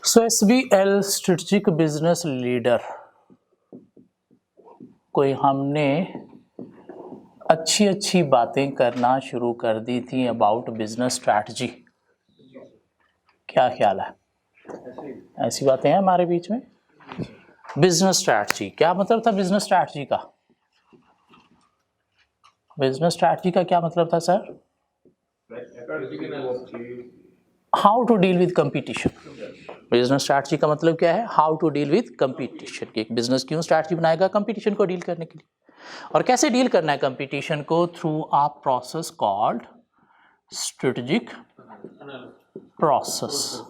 सो SBL strategic business leader कोई हमने अच्छी अच्छी बातें करना शुरू कर दी थी अबाउट बिजनेस स्ट्रैटेजी। क्या ख्याल है? ऐसी बातें हैं हमारे बीच में। बिजनेस स्ट्रैटेजी क्या मतलब था? बिजनेस स्ट्रैटेजी का क्या मतलब था sir? How to deal with competition. Business strategy का मतलब क्या है? How to deal with competition. एक बिजनेस क्यों स्ट्रैटेजी बनाएगा? कंपटीशन को डील करने के लिए। और कैसे डील करना है कंपटीशन को? Through a process called strategic process,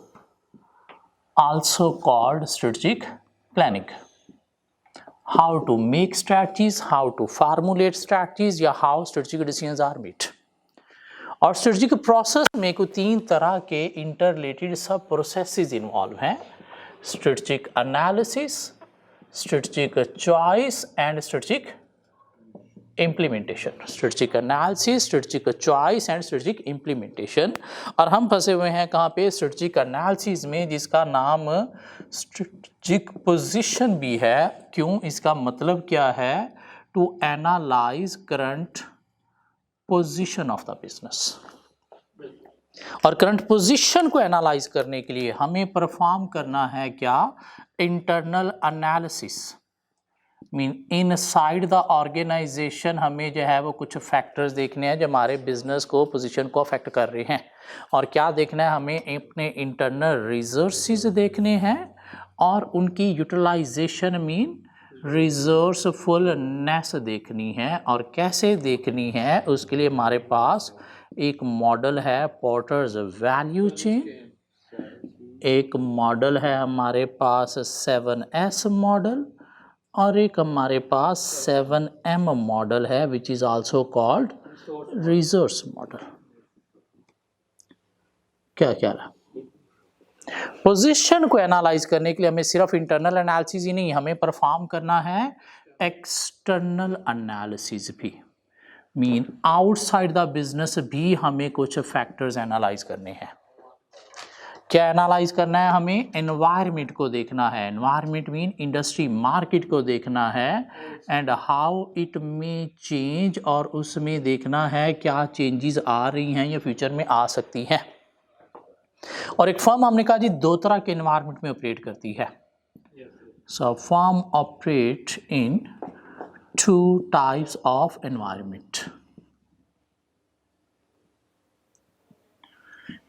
also called strategic planning. How to make strategies, how to formulate strategies या how strategic decisions are made. और strategic process में कुछ 3 तरह के interrelated सब processes involve हैं: strategic analysis, strategic choice and strategic implementation. Strategic analysis, strategic choice and strategic implementation. और हम फंसे हुए हैं कहाँ पे? स्ट्रेटेजिक एनालिसिस में, जिसका नाम स्ट्रेटेजिक पोजीशन भी है। क्यों? इसका मतलब क्या है? To analyse current position of the business. और करंट पोजीशन को एनालाइज करने के लिए हमें परफॉर्म करना है क्या? Internal analysis. Mean inside the organisation हमें जो है वो कुछ फैक्टर्स देखने हैं जो हमारे बिजनेस को, पोजीशन को अफेक्ट कर रहे हैं। और क्या देखना है हमें? अपने इंटरनल रिसोर्सेज देखने हैं और उनकी यूटिलाइजेशन मीन रिसोर्सफुलनेस देखनी है। और कैसे देखनी है? उसके लिए हमारे पास एक मॉडल है पोर्टर्स वैल्यू चेन, एक मॉडल है हमारे पास 7S मॉडल, और एक हमारे पास 7M मॉडल है which is also called resource model. क्या क्या है? पोजीशन को एनालाइज करने के लिए हमें सिर्फ इंटरनल एनालिसिस ही नहीं, हमें परफॉर्म करना है एक्सटर्नल एनालिसिस भी। मीन आउटसाइड द बिजनेस भी हमें कुछ फैक्टर्स एनालाइज करने हैं। क्या एनालाइज करना है हमें? एनवायरनमेंट को देखना है। एनवायरनमेंट मीन इंडस्ट्री मार्केट को देखना है एंड हाउ इट में चेंज, और उसमें देखना है क्या चेंजेस आ रही हैं या फ्यूचर में आ सकती हैं। और एक फर्म हमने कहा जी 2 तरह के एनवायरनमेंट में ऑपरेट करती है। So firm operate in 2 types of environment.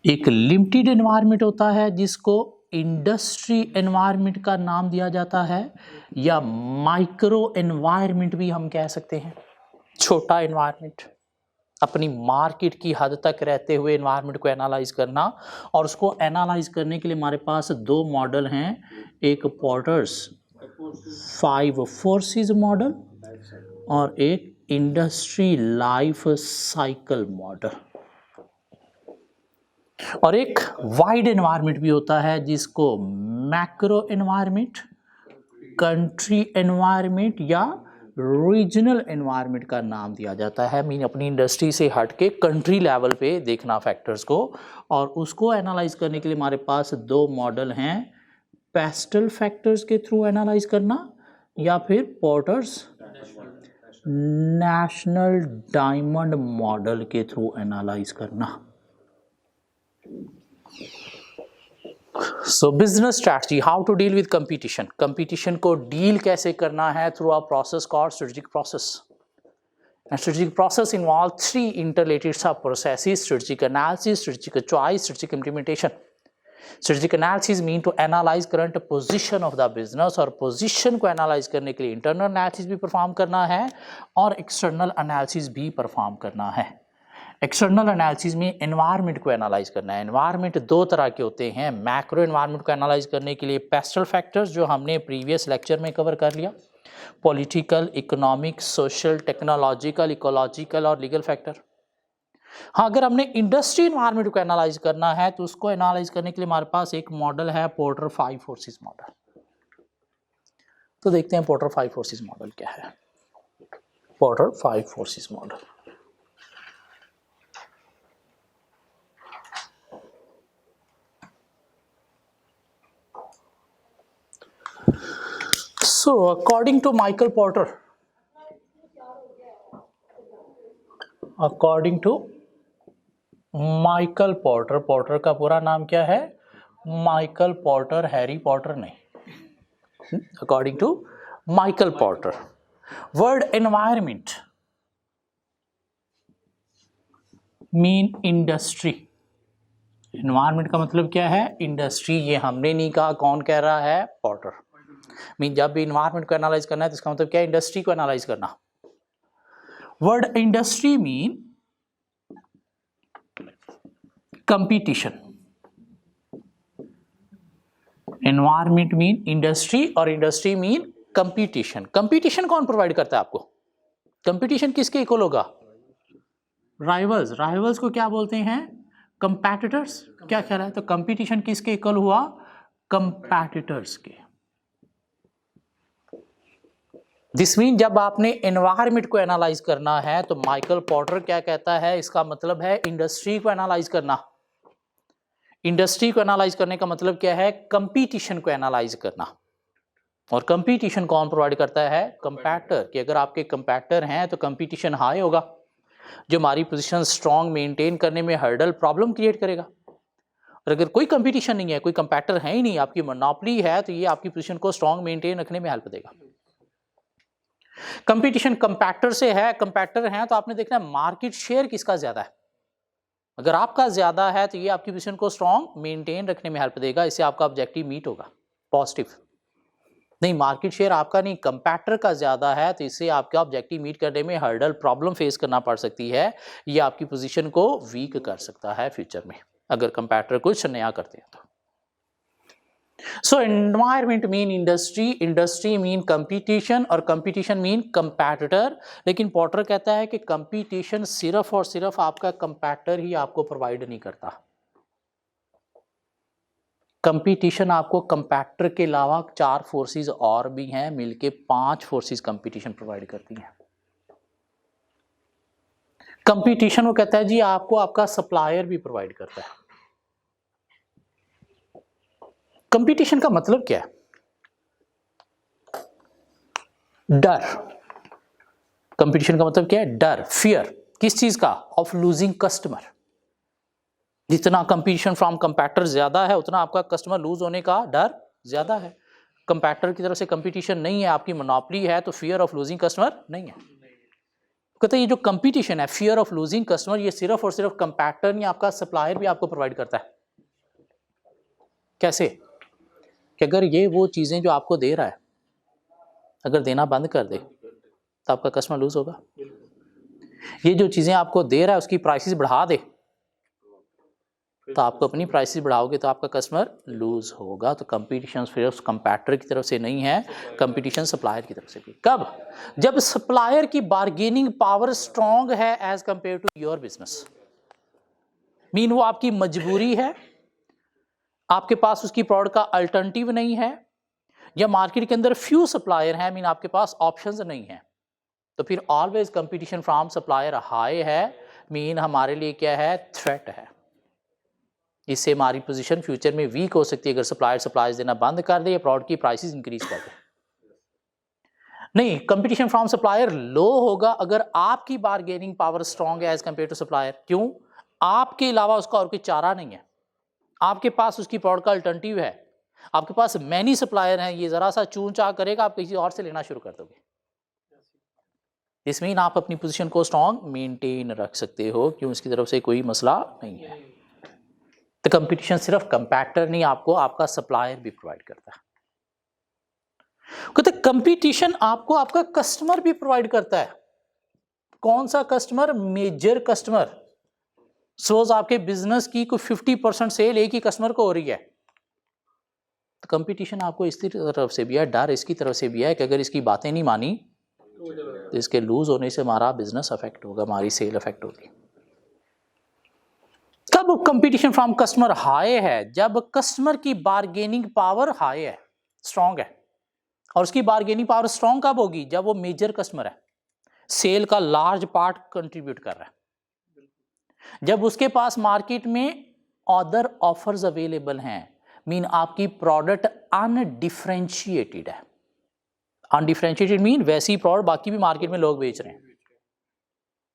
एक लिमिटेड एनवायरनमेंट होता है जिसको इंडस्ट्री एनवायरनमेंट का नाम दिया जाता है, या माइक्रो एनवायरनमेंट भी हम कह सकते हैं। छोटा एनवायरनमेंट, अपनी मार्केट की हद तक रहते हुए एनवायरनमेंट को एनालाइज करना। और उसको एनालाइज करने के लिए हमारे पास 2 मॉडल हैं, एक पोर्टर्स 5 फोर्सेस मॉडल और एक इंडस्ट्री लाइफ साइकिल मॉडल। और एक वाइड एनवायरनमेंट भी होता है जिसको मैक्रो एनवायरनमेंट, कंट्री एनवायरनमेंट या रीजनल एनवायरनमेंट का नाम दिया जाता है। मीन अपनी इंडस्ट्री से हट के कंट्री लेवल पे देखना फैक्टर्स को, और उसको एनालाइज करने के लिए हमारे पास 2 मॉडल हैं, पेस्टल फैक्टर्स के थ्रू एनालाइज करना या फिर पोर्टर्स नेशनल डायमंड मॉडल के थ्रू एनालाइज करना। So business strategy, how to deal with competition. Competition को डील कैसे करना है? Through a process called strategic process. And strategic process involve 3 interrelated sub processes: strategic analysis, strategic choice, strategic implementation. Strategic analysis mean to analyze current position of the business, और position को analyze करने के लिए internal analysis भी perform करना है और external analysis भी perform करना है। एक्सटर्नल एनालिसिस में एनवायरनमेंट को एनालाइज करना है। एनवायरनमेंट 2 तरह के होते हैं। मैक्रो एनवायरनमेंट को एनालाइज करने के लिए पेस्टल फैक्टर्स, जो हमने प्रीवियस लेक्चर में कवर कर लिया, political, economic, social, technological, ecological और लीगल फैक्टर। हाँ, अगर हमने इंडस्ट्री एनवायरनमेंट को एनालाइज करना है तो उसको एनालाइज करने के लिए हमारे पास एक मॉडल है पोर्टर 5 फोर्सेस मॉडल। तो देखते हैं पोर्टर 5 फोर्सेस मॉडल क्या है। Porter 5 forces model So according to Michael Porter, Porter का पूरा नाम क्या है? माइकल पॉटर, हैरी पॉटर नहीं। According to Michael Potter, word environment mean industry. Environment का मतलब क्या है? इंडस्ट्री। ये हमने नहीं कहा, कौन कह रहा है? पॉटर। मीन जब भी इन्वायरमेंट को एनालाइज करना है तो इसका मतलब क्या है? इंडस्ट्री को एनालाइज करना। Word industry mean competition. Environment mean industry और इंडस्ट्री मीन कंपटीशन। कंपटीशन कौन प्रोवाइड करता है आपको? कंपटीशन किसके इक्वल होगा? राइवल्स। राइवल्स को क्या बोलते हैं? कंपैटिटर्स। क्या ख्याल है? तो कंपटीशन किसके इक्वल हुआ? कंपैटिटर्स के। दिस मीन जब आपने एनवायरमेंट को एनालाइज करना है तो माइकल पॉटर क्या कहता है? इसका मतलब है इंडस्ट्री को एनालाइज करना। इंडस्ट्री को एनालाइज करने का मतलब क्या है? कंपटीशन को एनालाइज करना। और कंपटीशन कौन प्रोवाइड करता है? कंपैटिटर। कि अगर आपके कंपैटिटर हैं तो कंपटीशन हाई होगा, जो हमारी पोजीशन स्ट्रांग मेंटेन करने में हर्डल प्रॉब्लम क्रिएट करेगा। और अगर कोई कंपटीशन नहीं है, कोई कंपैटिटर है ही नहीं, आपकी मोनोपोली है, तो ये आपकी पोजीशन को स्ट्रांग मेंटेन रखने में हेल्प देगा। कंपटीशन कंपैटिटर से है, कंपैटिटर है तो आपने देखना है मार्केट शेयर किसका ज्यादा है। अगर आपका ज्यादा है तो ये आपकी पोजीशन को स्ट्रांग मेंटेन रखने में हेल्प देगा, इससे आपका ऑब्जेक्टिव मीट होगा। पॉजिटिव नहीं, मार्केट शेयर आपका नहीं, कंपैटिटर का ज्यादा है तो इससे आपका ऑब्जेक्टिव मीट करने में हर्डल प्रॉब्लम फेस करना पड़ सकती है। ये आपकी पोजीशन को वीक कर सकता है फ्यूचर में, अगर कंपैटिटर कुछ नया करते हैं तो। सो environment mean industry, industry mean competition और कंपटीशन मीन कंपैटिटर। लेकिन पॉटर कहता है कि कंपटीशन सिर्फ और सिर्फ आपका कंपैटिटर ही आपको प्रोवाइड नहीं करता। कंपटीशन आपको कंपैटिटर के अलावा 4 फोर्सेस और भी हैं, मिलके 5 फोर्सेस कंपटीशन प्रोवाइड करती हैं। कंपटीशन वो कहता है जी आपको आपका सप्लायर भी प्रोवाइड करता है। कंपटीशन का मतलब क्या है? डर। कंपटीशन का मतलब क्या है? डर, फियर। किस चीज का? Of losing customer. जितना कंपटीशन फ्रॉम कंपैटिटर ज्यादा है उतना आपका कस्टमर लूज होने का डर ज्यादा है। कंपैटिटर की तरफ से कंपटीशन नहीं है, आपकी मोनोपोली है, तो फियर ऑफ लूजिंग कस्टमर नहीं है। कहते हैं ये जो कंपटीशन है, फियर ऑफ लूजिंग कस्टमर, ये सिर्फ और सिर्फ कंपैटिटर नहीं, आपका सप्लायर भी आपको प्रोवाइड करता है। कैसे? कि अगर ये वो चीजें जो आपको दे रहा है अगर देना बंद कर दे तो आपका कस्टमर लूज होगा। ये जो चीजें आपको दे रहा है उसकी प्राइसेस बढ़ा दे तो आपको अपनी प्राइसेस बढ़ाओगे तो आपका कस्टमर लूज होगा। तो कंपटीशन सिर्फ कंपैटिटर की तरफ से नहीं है, कंपटीशन सप्लायर की तरफ से भी। कब? जब सप्लायर की बार्गेनिंग पावर स्ट्रांग है as compare to your business. Mean वो आपकी मजबूरी है, आपके पास उसकी प्रोडक्ट का अल्टरनेटिव नहीं है, या मार्केट के अंदर फ्यू सप्लायर हैं, मीन आपके पास ऑप्शंस नहीं है, तो फिर always competition from supplier high है। मीन हमारे लिए क्या है? थ्रेट है। इससे हमारी पोजीशन फ्यूचर में वीक हो सकती है अगर सप्लायर्स देना बंद कर दे या प्रोडक्ट की प्राइसेस इंक्रीज कर दे। नहीं, कंपटीशन फ्रॉम सप्लायर लो होगा अगर आपकी बार्गेनिंग पावर स्ट्रांग है एज कंपेयर टू सप्लायर। क्यों? आपके अलावा उसका और कोई चारा नहीं है, आपके पास उसकी प्रोडक्ट का अल्टरनेटिव है, आपके पास मैनी सप्लायर हैं, ये जरा सा चूं चा करेगा आप किसी और से लेना शुरू कर दोगे। इसमें आप अपनी पोजीशन को स्ट्रांग मेंटेन रख सकते हो, क्यों? इसकी तरफ से कोई मसला नहीं है। तो कंपटीशन सिर्फ कंपैटिटर नहीं, आपको आपका सप्लायर भी प्रोवाइड करता है। कहते कंपटीशन आपको आपका कस्टमर भी प्रोवाइड करता है। कौन सा कस्टमर? Major customer. सपोज आपके बिजनेस की कोई 50% सेल एक ही कस्टमर को हो रही है, तो कंपटीशन आपको इसकी तरफ से भी है, डर इसकी तरफ से भी है कि अगर इसकी बातें नहीं मानी तो इसके लूज होने से हमारा बिजनेस अफेक्ट होगा, हमारी सेल अफेक्ट होगी। कब कंपटीशन फ्रॉम कस्टमर हाई है? जब कस्टमर की बार्गेनिंग पावर हाई है, स्ट्रांग है। और उसकी बार्गेनिंग पावर स्ट्रांग कब होगी? जब वो मेजर कस्टमर है, सेल का लार्ज पार्ट कंट्रीब्यूट कर रहा है, जब उसके पास मार्केट में अदर ऑफर्स अवेलेबल हैं, मीन आपकी प्रोडक्ट अनडिफरेंशिएटेड है। अनडिफरेंशिएटेड मीन वैसी प्रोडक्ट बाकी भी मार्केट में लोग बेच रहे हैं।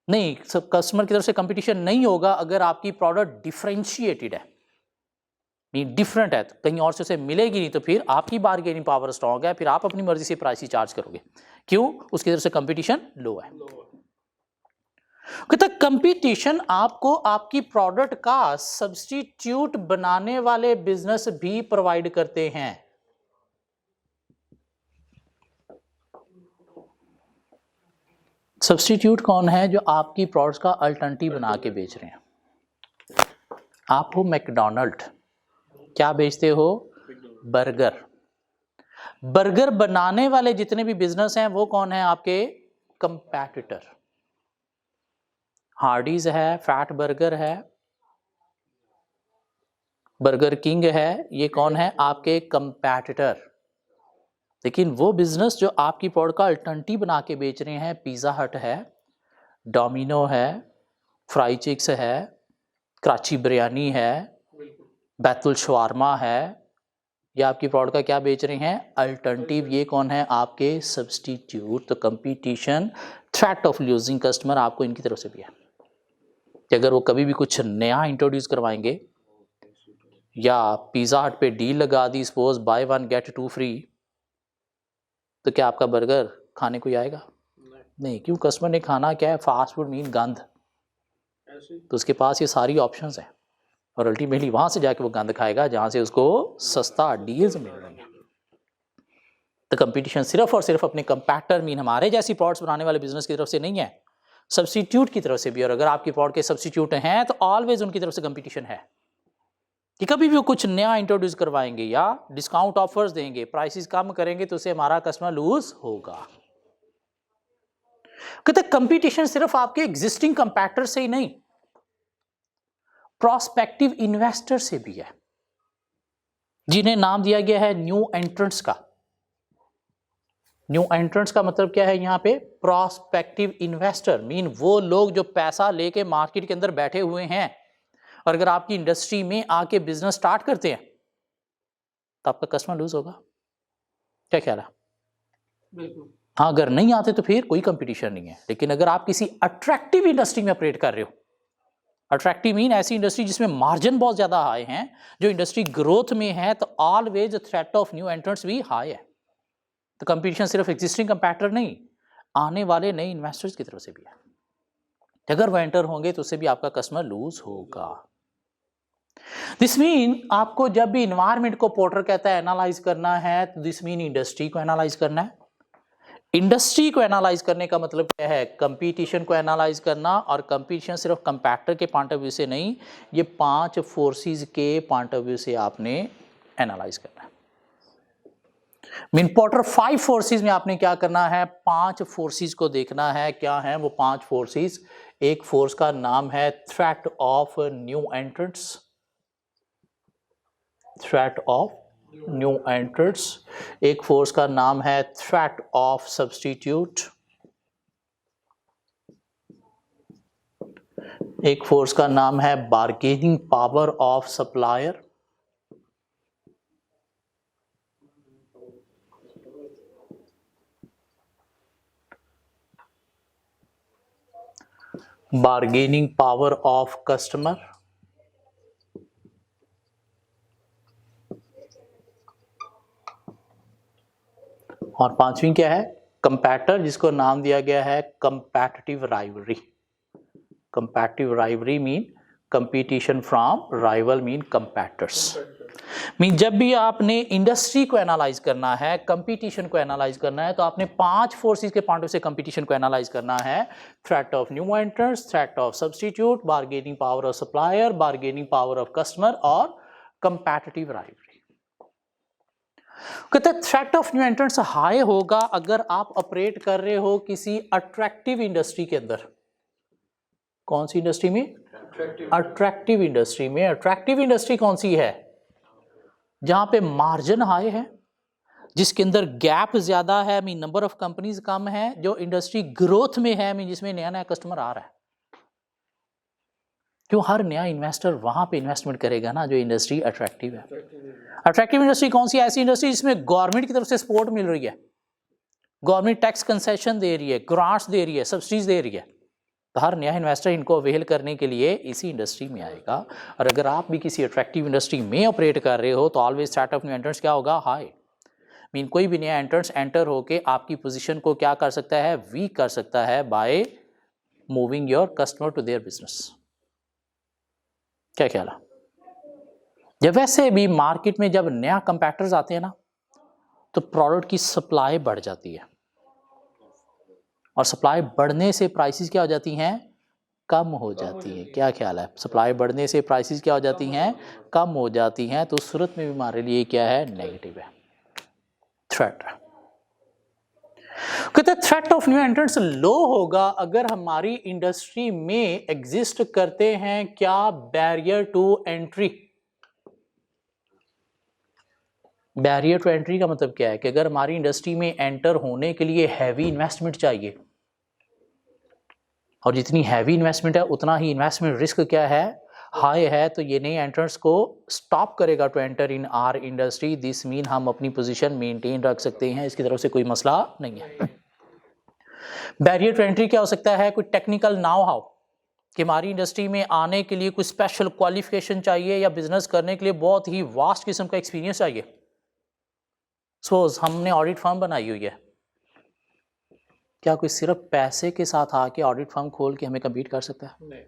नहीं, सब कस्टमर की तरफ से कंपटीशन नहीं होगा अगर आपकी प्रोडक्ट डिफरेंशिएटेड है, मीन डिफरेंट है, तो कहीं और से उसे मिलेगी नहीं, तो फिर आपकी बार्गेनिंग पावर स्ट्रॉन्ग है, फिर आप अपनी मर्जी से प्राइस ही चार्ज करोगे। क्यों? उसकी तरफ से कंपटीशन लो है। कहता कंपटीशन आपको आपकी प्रोडक्ट का सब्स्टिट्यूट बनाने वाले बिजनेस भी प्रोवाइड करते हैं। सब्स्टिट्यूट कौन है? जो आपकी प्रोडक्ट्स का अल्टरनेटिव बना के बेच रहे हैं। आप हो मैकडोनल्ड, क्या बेचते हो? बर्गर। बर्गर बनाने वाले जितने भी बिजनेस हैं वो कौन है? आपके कंपैटिटर। हार्डीज है, फैट बर्गर है, बर्गर किंग है, ये कौन है? आपके कंपैटिटर। लेकिन वो बिजनेस जो आपकी प्रोडक्ट का अल्टरनेटिव बना के बेच रहे हैं, पिज़्ज़ा हट है, डोमिनो है, फ्राई चिक्स है, कराची बिरयानी है, बैतुल शवारमा है, ये आपकी प्रोडक्ट का क्या बेच रहे हैं? अल्टरनेटिव। ये कौन है? आपके सब्स्टिट्यूट। तो competition, threat of losing customer आपको इनकी तरफ से भी है कि अगर वो कभी भी कुछ नया इंट्रोड्यूस करवाएंगे या पिज़्ज़ा हट पे डील लगा दी, सपोज बाय 1 गेट 2 फ्री, तो क्या आपका बर्गर खाने को आएगा? नहीं। क्यों? कस्टमर ने खाना क्या है? फास्ट फूड मीन गंद, तो उसके पास ये सारी ऑप्शंस हैं और अल्टीमेटली वहां से जाके वो गंद खाएगा जहां से उसको सस्ता डील्स मिल रही हैं। तो कंपटीशन सिर्फ और सिर्फ अपने कंपैक्टर मीन हमारे जैसी प्रोडक्ट्स बनाने वाले बिजनेस की तरफ से नहीं है, सब्स्टिट्यूट की तरफ से भी। और अगर आपकी प्रोडक्ट के सब्स्टिट्यूट हैं तो ऑलवेज उनकी तरफ से कंपटीशन है कि कभी भी वो कुछ नया इंट्रोड्यूस करवाएंगे या डिस्काउंट ऑफर्स देंगे, प्राइसेस कम करेंगे, तो उससे हमारा कस्टमर लूज होगा। कहते कंपटीशन सिर्फ आपके एग्जिस्टिंग कंपैक्टर से ही नहीं, प्रोस्पेक्टिव इन्वेस्टर से भी है, जिन्हें नाम दिया गया है न्यू एंट्रेंट्स का। न्यू एंट्रेंट्स का मतलब क्या है यहां पे? प्रोस्पेक्टिव इन्वेस्टर मीन वो लोग जो पैसा लेके मार्केट के अंदर बैठे हुए हैं, और अगर आपकी इंडस्ट्री में आके बिजनेस स्टार्ट करते हैं तो आपका कस्टमर लूज होगा। क्या ख्याल है? बिल्कुल। हाँ, अगर नहीं आते तो फिर कोई कंपटीशन नहीं है। लेकिन अगर आप किसी अट्रैक्टिव इंडस्ट्री में ऑपरेट कर रहे हो, अट्रैक्टिव मीन ऐसी इंडस्ट्री जिसमें मार्जिन बहुत ज्यादा हाई हैं, जो इंडस्ट्री ग्रोथ में है, तो always threat of new entrants भी हाई है। तो कंपटीशन सिर्फ एग्जिस्टिंग कंपैक्टर नहीं, आने वाले नए इन्वेस्टर्स की तरफ से भी है। अगर वो एंटर होंगे तो उससे भी आपका कस्टमर लूज होगा। दिस मीन आपको जब भी इन्वायरमेंट को पोर्टर कहता है एनालाइज करना है, तो दिस मीन इंडस्ट्री को एनालाइज करना है। इंडस्ट्री को एनालाइज करने का मतलब क्या है? कंपटीशन को एनालाइज करना। और कंपटीशन सिर्फ कंपैक्टर के पॉइंट ऑफ व्यू से नहीं, ये 5 फोर्सेस के पॉइंट ऑफ व्यू से आपने एनालाइज करना है। मीन पोर्टर 5 फोर्सेस में आपने क्या करना है? 5 फोर्सेस को देखना है। क्या है वो 5 फोर्सेस? एक फोर्स का नाम है threat of new entrants, threat of new entrants. एक फोर्स का नाम है थ्रेट ऑफ सब्स्टिट्यूट, एक फोर्स का नाम है bargaining power of supplier, bargaining power of customer, और पांचवी क्या है? कंपैटर, जिसको नाम दिया गया है competitive rivalry. Competitive rivalry mean competition from rival mean competitors. Mean जब भी आपने इंडस्ट्री को एनालाइज करना है, कंपटीशन को एनालाइज करना है, तो आपने 5 फोर्सेस के पॉइंट ऑफ से कंपटीशन को एनालाइज करना है। Threat of new entrants, threat of substitute, bargaining power of supplier, bargaining power of customer और कंपैटिटिव राइवलरी। कहते हैं threat of new entrants high होगा अगर आप ऑपरेट कर रहे हो किसी अट्रैक्टिव इंडस्ट्री के अंदर। कौन सी इंडस्ट्री में? अट्रैक्टिव इंडस्ट्री में। अट्रैक्टिव इंडस्ट्री कौन सी है? जहां पे मार्जिन हाई है, जिसके अंदर गैप ज्यादा है, mean number of companies come है, जो इंडस्ट्री ग्रोथ में है, मीन जिसमें नया नया कस्टमर आ रहा है। क्यों? हर नया इन्वेस्टर वहां पे इन्वेस्टमेंट करेगा ना जो इंडस्ट्री अट्रैक्टिव है। अट्रैक्टिव इंडस्ट्री कौन सी? ऐसी इंडस्ट्री जिसमें गवर्नमेंट की तरफ से सपोर्ट मिल रही है, गवर्नमेंट टैक्स कंसेशन दे रही है, ग्रांट्स दे रही है, सब्सिडीज दे रही है, तो हर नया इन्वेस्टर इनको अवेल करने के लिए इसी इंडस्ट्री में आएगा। और अगर आप भी किसी अट्रैक्टिव इंडस्ट्री में ऑपरेट कर रहे हो तो always start of new entrance क्या होगा, हाई। मीन कोई भी नया एंट्रेंस एंटर होके आपकी पोजीशन को क्या कर सकता है, वीक कर सकता है by moving your customer to their business. क्या ख्याल है? जब वैसे भी मार्केट में जब नया कंपैक्टर्स आते हैं ना तो प्रोडक्ट की सप्लाई बढ़ जाती है, और सप्लाई बढ़ने से प्राइसेस क्या हो जाती हैं, कम हो जाती हैं। क्या ख्याल है? सप्लाई बढ़ने से प्राइसेस क्या हो जाती हैं, कम हो जाती हैं। तो उस सूरत में भी हमारे लिए क्या है, नेगेटिव है, थ्रेट है। कहते threat of new entrants low होगा अगर हमारी इंडस्ट्री में एग्जिस्ट करते हैं क्या, barrier to entry. Barrier to entry का मतलब क्या है कि अगर हमारी इंडस्ट्री में एंटर होने के लिए हैवी इन्वेस्टमेंट चाहिए, और जितनी हैवी इन्वेस्टमेंट है उतना ही इन्वेस्टमेंट रिस्क क्या है, हाई है, तो ये नए एंट्रेंट्स को स्टॉप करेगा to enter in our industry. This mean हम अपनी पोजीशन मेंटेन रख सकते हैं, इसकी तरफ से कोई मसला नहीं है। बैरियर टू एंट्री क्या हो सकता है, कोई टेक्निकल नाउ हाउ, कि हमारी इंडस्ट्री में आने के लिए कोई स्पेशल क्वालिफिकेशन चाहिए या बिजनेस करने के लिए बहुत ही वास्ट किस्म का एक्सपीरियंस चाहिए। सपोज हमने ऑडिट फर्म बनाई हुई है, क्या कोई सिर्फ पैसे के साथ आके ऑडिट फर्म खोल के हमें कम्पीट कर सकता है?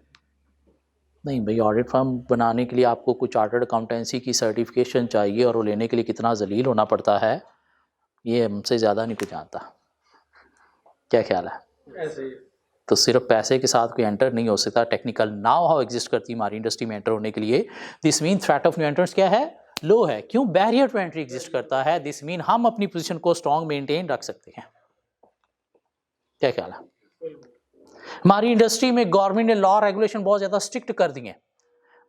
नहीं भाई, ऑडिट फर्म बनाने के लिए आपको कुछ चार्टर्ड अकाउंटेंसी की सर्टिफिकेशन चाहिए, और वो लेने के लिए कितना जलील होना पड़ता है ये हमसे ज़्यादा नहीं कुछ जानता। क्या ख्याल है? ऐसे ही। तो सिर्फ पैसे के साथ कोई एंटर नहीं हो सकता, टेक्निकल नाउ हाउ एग्जिस्ट करती है हमारी इंडस्ट्री में एंटर होने के लिए। This mean threat of new entrants क्या है, लो है। क्यों? बैरियर टू एंट्री एग्जिस्ट करता है। दिस मीन हम अपनी पोजीशन को स्ट्रॉन्ग मेंटेन रख सकते हैं। क्या ख्याल है? हमारी इंडस्ट्री में गवर्नमेंट ने लॉ रेगुलेशन बहुत ज़्यादा स्ट्रिक्ट कर दिए हैं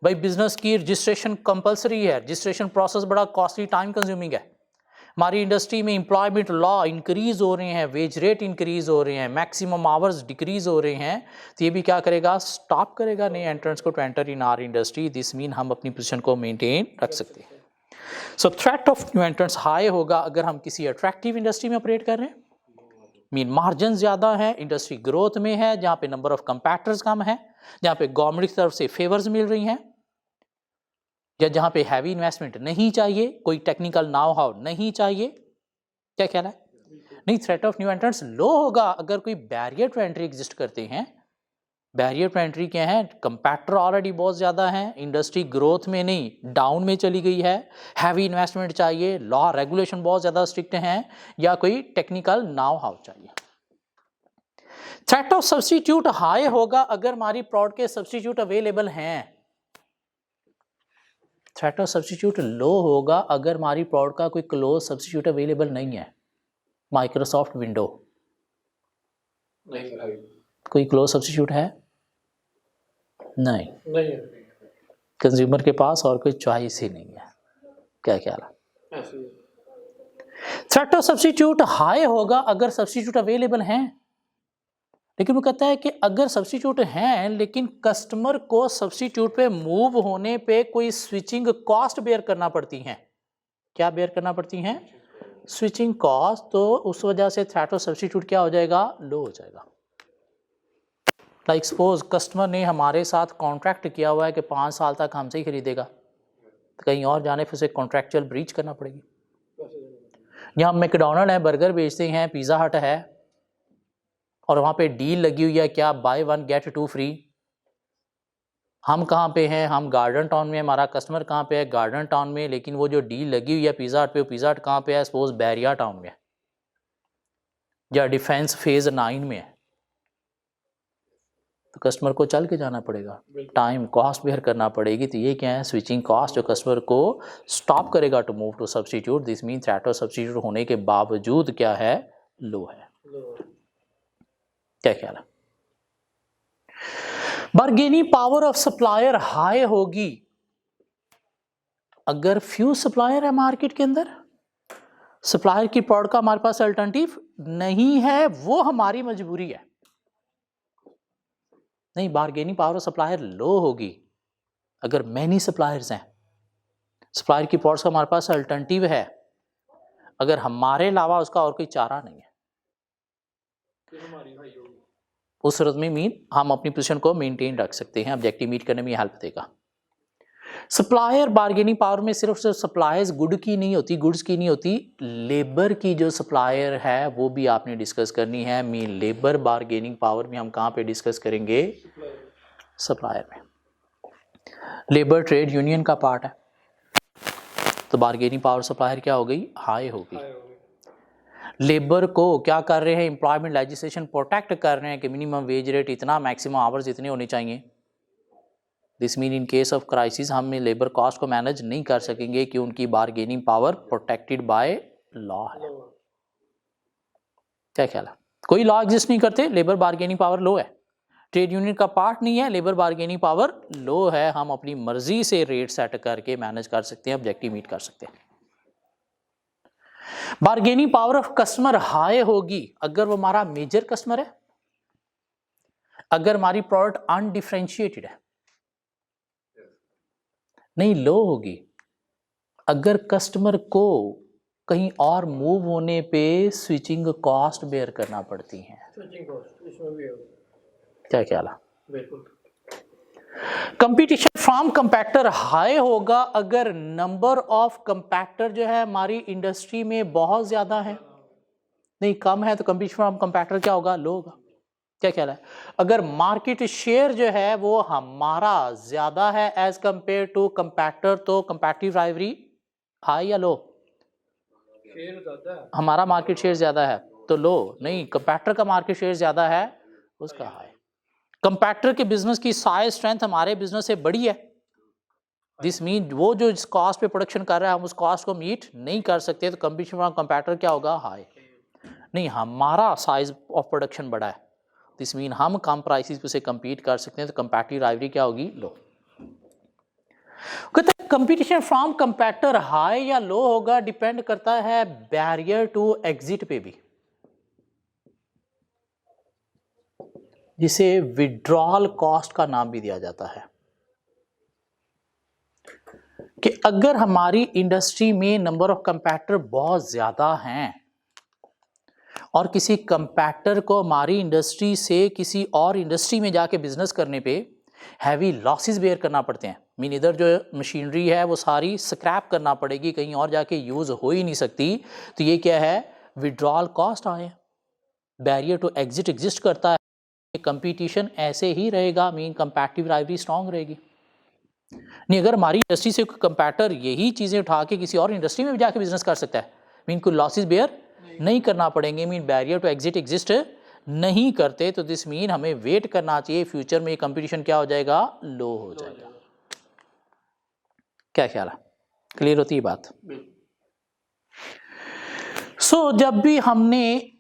भाई। बिजनेस की रजिस्ट्रेशन कंपलसरी है, रजिस्ट्रेशन प्रोसेस बड़ा कॉस्टली, टाइम कंज्यूमिंग है। हमारी इंडस्ट्री में एम्प्लॉयमेंट लॉ इंक्रीज हो रहे हैं, वेज रेट इंक्रीज हो रहे हैं, मैक्सिमम आवर्स डिक्रीज हो रहे हैं। तो ये भी क्या करेगा, स्टॉप करेगा नए एंट्रेंट्स को to enter in our industry. This mean हम अपनी पोजीशन को मेंटेन रख सकते हैं। So threat of new entrants high होगा अगर हम किसी अट्रैक्टिव इंडस्ट्री में ऑपरेट कर रहे हैं। मीन मार्जिन ज़्यादा है, इंडस्ट्री ग्रोथ में है, जहाँ पे नंबर ऑफ कंपैक्टर्स कम है, जहाँ पे गवर्नमेंट की तरफ से फेवर्स मिल रही हैं, या जहाँ पे हैवी इन्वेस्टमेंट नहीं चाहिए, कोई टेक्निकल नाउ हाउ नहीं चाहिए। क्या ख्याल है? नहीं, threat of new entrants low होगा अगर कोई बैरियर टू एंट्री एग्जिस्ट करते हैं। बैरियर टू एंट्री क्या है, कंपैक्टर ऑलरेडी बहुत ज़्यादा है, इंडस्ट्री ग्रोथ में नहीं डाउन में चली गई है, हैवी इन्वेस्टमेंट चाहिए, लॉ रेगुलेशन बहुत ज़्यादा स्ट्रिक्ट हैं, या कोई टेक्निकल नाउ हाउ चाहिए। थ्रेट ऑफ सब्स्टिट्यूट हाई होगा अगर हमारी प्रोडक्ट के सब्स्टिट्यूट अवेलेबल हैं। थ्रेट ऑफ सब्स्टिट्यूट लो होगा अगर हमारी प्रोडक्ट का कोई क्लोज सब्स्टिट्यूट अवेलेबल नहीं है। माइक्रोसॉफ्ट विंडो नहीं, कोई क्लोज सब्स्टिट्यूट है? नहीं, कंज्यूमर के पास और कोई चॉइस ही नहीं है। क्या ख्याल है? थ्रेट ऑफ सब्स्टिट्यूट हाई होगा अगर सब्स्टिट्यूट अवेलेबल हैं, लेकिन वो कहता है कि अगर सब्स्टिट्यूट हैं लेकिन कस्टमर को सब्स्टिट्यूट पे मूव होने पे कोई स्विचिंग कॉस्ट बेयर करना पड़ती हैं। क्या बेयर करना पड़ती हैं? Switching cost. तो उस वजह से थ्रेट ऑफ सब्स्टिट्यूट क्या हो जाएगा, लो हो जाएगा। लाइक सपोज कस्टमर ने हमारे साथ कॉन्ट्रैक्ट किया हुआ है कि 5 साल तक हमसे ही खरीदेगा, तो कहीं और जाने फिर से कॉन्ट्रैक्चुअल ब्रीच करना पड़ेगी। यहाँ मैकडोनल्ड है, बर्गर बेचते हैं, पिज़्ज़ा हट है, और वहाँ पे डील लगी हुई है क्या, बाय 1 गेट 2 फ्री। हम कहाँ पे हैं, हम गार्डन टाउन में, हमारा कस्टमर कहाँ पे है, गार्डन टाउन में, लेकिन वो जो डील लगी हुई है पिज़्ज़ा हट पे, वो पिज़्ज़ा हट कहाँ पे है, सपोज बैरिया टाउन में या डिफेंस फेज 9 में है। तो कस्टमर को चल के जाना पड़ेगा, टाइम कॉस्ट बेयर करना पड़ेगी। तो ये क्या है, स्विचिंग कॉस्ट, जो कस्टमर को स्टॉप करेगा to move to substitute. This mean threat of substitute होने के बावजूद क्या है, लो है। क्या ख्याल है? Bargaining power of supplier high होगी अगर फ्यू सप्लायर है मार्केट के अंदर, सप्लायर की प्रोडक्ट का हमारे पास अल्टरनेटिव नहीं है, वो हमारी मजबूरी है। नहीं, बार्गेनिंग पावर ऑफ सप्लायर लो होगी अगर मैनी सप्लायर्स हैं, सप्लायर की प्रोडक्ट्स का हमारे पास अल्टरनेटिव है, अगर हमारे अलावा उसका और कोई चारा नहीं है। उस सूरत में मीन हम अपनी पोजीशन को मेंटेन रख सकते हैं, ऑब्जेक्टिव मीट करने में हेल्प देगा। सप्लायर बार्गेनिंग पावर में सिर्फ सप्लायर्स गुड की नहीं होती, गुड्स की नहीं होती, लेबर की जो सप्लायर है वो भी आपने डिस्कस करनी है। मीन लेबर बार्गेनिंग पावर में हम कहाँ पे डिस्कस करेंगे? सप्लायर में। लेबर ट्रेड यूनियन का पार्ट है, तो बार्गेनिंग पावर सप्लायर क्या हो गई? हाई हो गई। लेबर को क्या कर रहे हैं? एम्प्लॉयमेंट लेजिस्लेशन प्रोटेक्ट कर रहे हैं कि मिनिमम वेज रेट इतना, मैक्सिमम आवर्स इतने होने चाहिए। This mean in case of crisis हम लेबर कॉस्ट को मैनेज नहीं कर सकेंगे कि उनकी bargaining power protected by law है। क्या ख्याल है? कोई लॉ एग्जिस्ट नहीं करते, लेबर बार्गेनिंग पावर लो है, ट्रेड यूनियन का पार्ट नहीं है, लेबर बार्गेनिंग पावर लो है, हम अपनी मर्जी से रेट सेट करके मैनेज कर सकते हैं, ऑब्जेक्टिव मीट कर सकते हैं। Bargaining power of customer high होगी अगर वो हमारा मेजर कस्टमर है, अगर हमारी प्रोडक्ट अनडिफरेंशिएटेड है। नहीं, लो होगी अगर कस्टमर को कहीं और मूव होने पे स्विचिंग कॉस्ट बेयर करना पड़ती है। क्या ख्याल है? बिल्कुल। कंपटीशन फ्रॉम कंपैक्टर हाई होगा अगर नंबर ऑफ कंपैक्टर जो है हमारी इंडस्ट्री में बहुत ज्यादा है। नहीं, कम है तो कंपटीशन फ्रॉम कंपैक्टर क्या होगा? लो होगा। क्या ख्याल है? अगर मार्केट शेयर जो है वो हमारा ज्यादा है एज कंपेयर टू कंपैक्टर, तो कंपैटिटिव राइवलरी हाई या लो? शेयर ज्यादा है, हमारा मार्केट शेयर ज्यादा है तो लो। नहीं, कंपैक्टर का मार्केट शेयर ज्यादा है, उसका हाई। कंपैक्टर के बिजनेस की साइज स्ट्रेंथ हमारे बिजनेस से बड़ी है। दिस मीन वो जो जिस कॉस्ट पे प्रोडक्शन कर रहा है हम उस कॉस्ट को मीट नहीं कर सकते, तो कंपटीशन फ्रॉम कंपैक्टर क्या होगा? हाई। नहीं, हमारा साइज ऑफ प्रोडक्शन बड़ा है, दिस मीन हम कम प्राइसेस पे से compete कर सकते हैं, तो कंपैटिटिव राइवलरी क्या होगी? लो। कहते हैं कंपटीशन फ्रॉम कंपैक्टर हाई या लो होगा डिपेंड करता है बैरियर टू एग्जिट पे भी, जिसे विड्रॉल कॉस्ट का नाम भी दिया जाता है। कि अगर हमारी इंडस्ट्री में नंबर ऑफ कंपैक्टर बहुत ज्यादा हैं और किसी कंपैक्टर को हमारी इंडस्ट्री से किसी और इंडस्ट्री में जाके बिजनेस करने पे हैवी लॉसेस बेयर करना पड़ते हैं, मीन इधर जो मशीनरी है वो सारी स्क्रैप करना पड़ेगी, कहीं और जाके यूज हो ही नहीं सकती, तो ये क्या है? विड्रॉल कॉस्ट आए। बैरियर टू एग्जिट एग्जिस्ट करता है, कंपटीशन ऐसे ही रहेगा, मीन कंपैटिटिव राइवलरी स्ट्रांग रहेगी। नहीं, अगर हमारी इंडस्ट्री से कंपैक्टर यही चीजें उठा के किसी और इंडस्ट्री में भी जाके बिजनेस कर सकता है, मीन कोई लॉसेस बेयर नहीं करना पड़ेंगे, mean barrier to exit exist नहीं करते, तो दिस मीन हमें वेट करना चाहिए, फ्यूचर में कंपटीशन क्या हो जाएगा? लो हो जाएगा। क्या ख्याल है? क्लियर होती है बात? सो जब भी हमने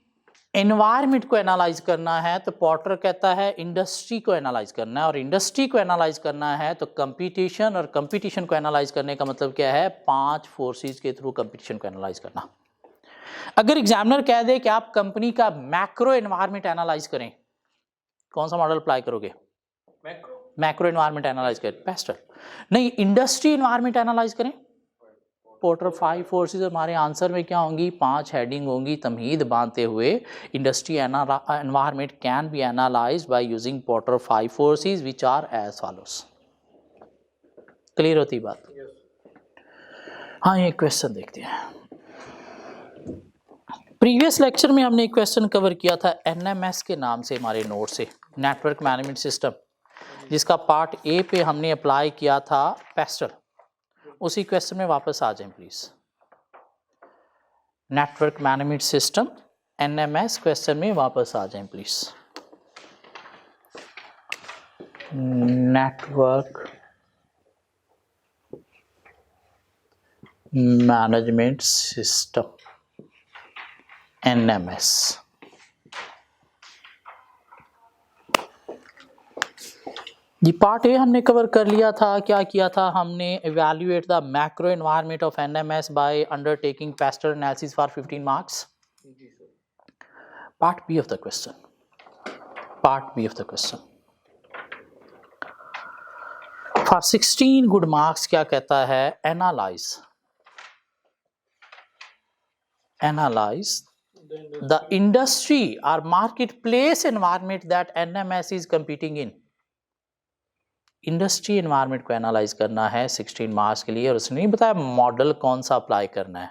एनवायरमेंट को एनालाइज करना है तो पॉटर कहता है इंडस्ट्री को एनालाइज करना है, और इंडस्ट्री को एनालाइज करना है तो कंपटीशन, और कंपटीशन को एनालाइज करने का मतलब क्या है? 5 फोर्सेस के थ्रू कंपटीशन को एनालाइज करना। अगर एग्जामिनर कह दे कि आप कंपनी का मैक्रो एनवायरनमेंट एनालाइज करें, कौन सा मॉडल अप्लाई करोगे? मैक्रो एनवायरनमेंट एनालाइज करें, पेस्टल। नहीं, इंडस्ट्री एनवायरनमेंट एनालाइज करें, पोर्टर 5 फोर्सेस। हमारे आंसर में क्या होंगी? 5 हेडिंग होंगी तमहीद बांधते हुए। Industry environment can be analysed by using Porter 5 forces which are as follows. Clear होती बात? हाँ, ये क्वेश्चन देखते हैं। प्रीवियस लेक्चर में हमने एक क्वेश्चन कवर किया था एनएमएस के नाम से, हमारे नोट से, नेटवर्क मैनेजमेंट सिस्टम, जिसका पार्ट ए पे हमने अप्लाई किया था पेस्टल। उसी क्वेश्चन में वापस आ जाएं please. Network management system NMS question में वापस आ जाएं please. Network management system NMS. ये पार्ट ए हमने कवर कर लिया था। क्या किया था हमने? Evaluate the macro environment of NMS by undertaking PESTLE analysis for 15 marks. Part B of the question, part B of the question for 16 good marks क्या कहता है? Analyse The industry or marketplace environment that NMS is competing in. Industry environment को analyse करना है 16 marks के लिए, और उसने नहीं बताया मॉडल कौन सा अप्लाई करना है।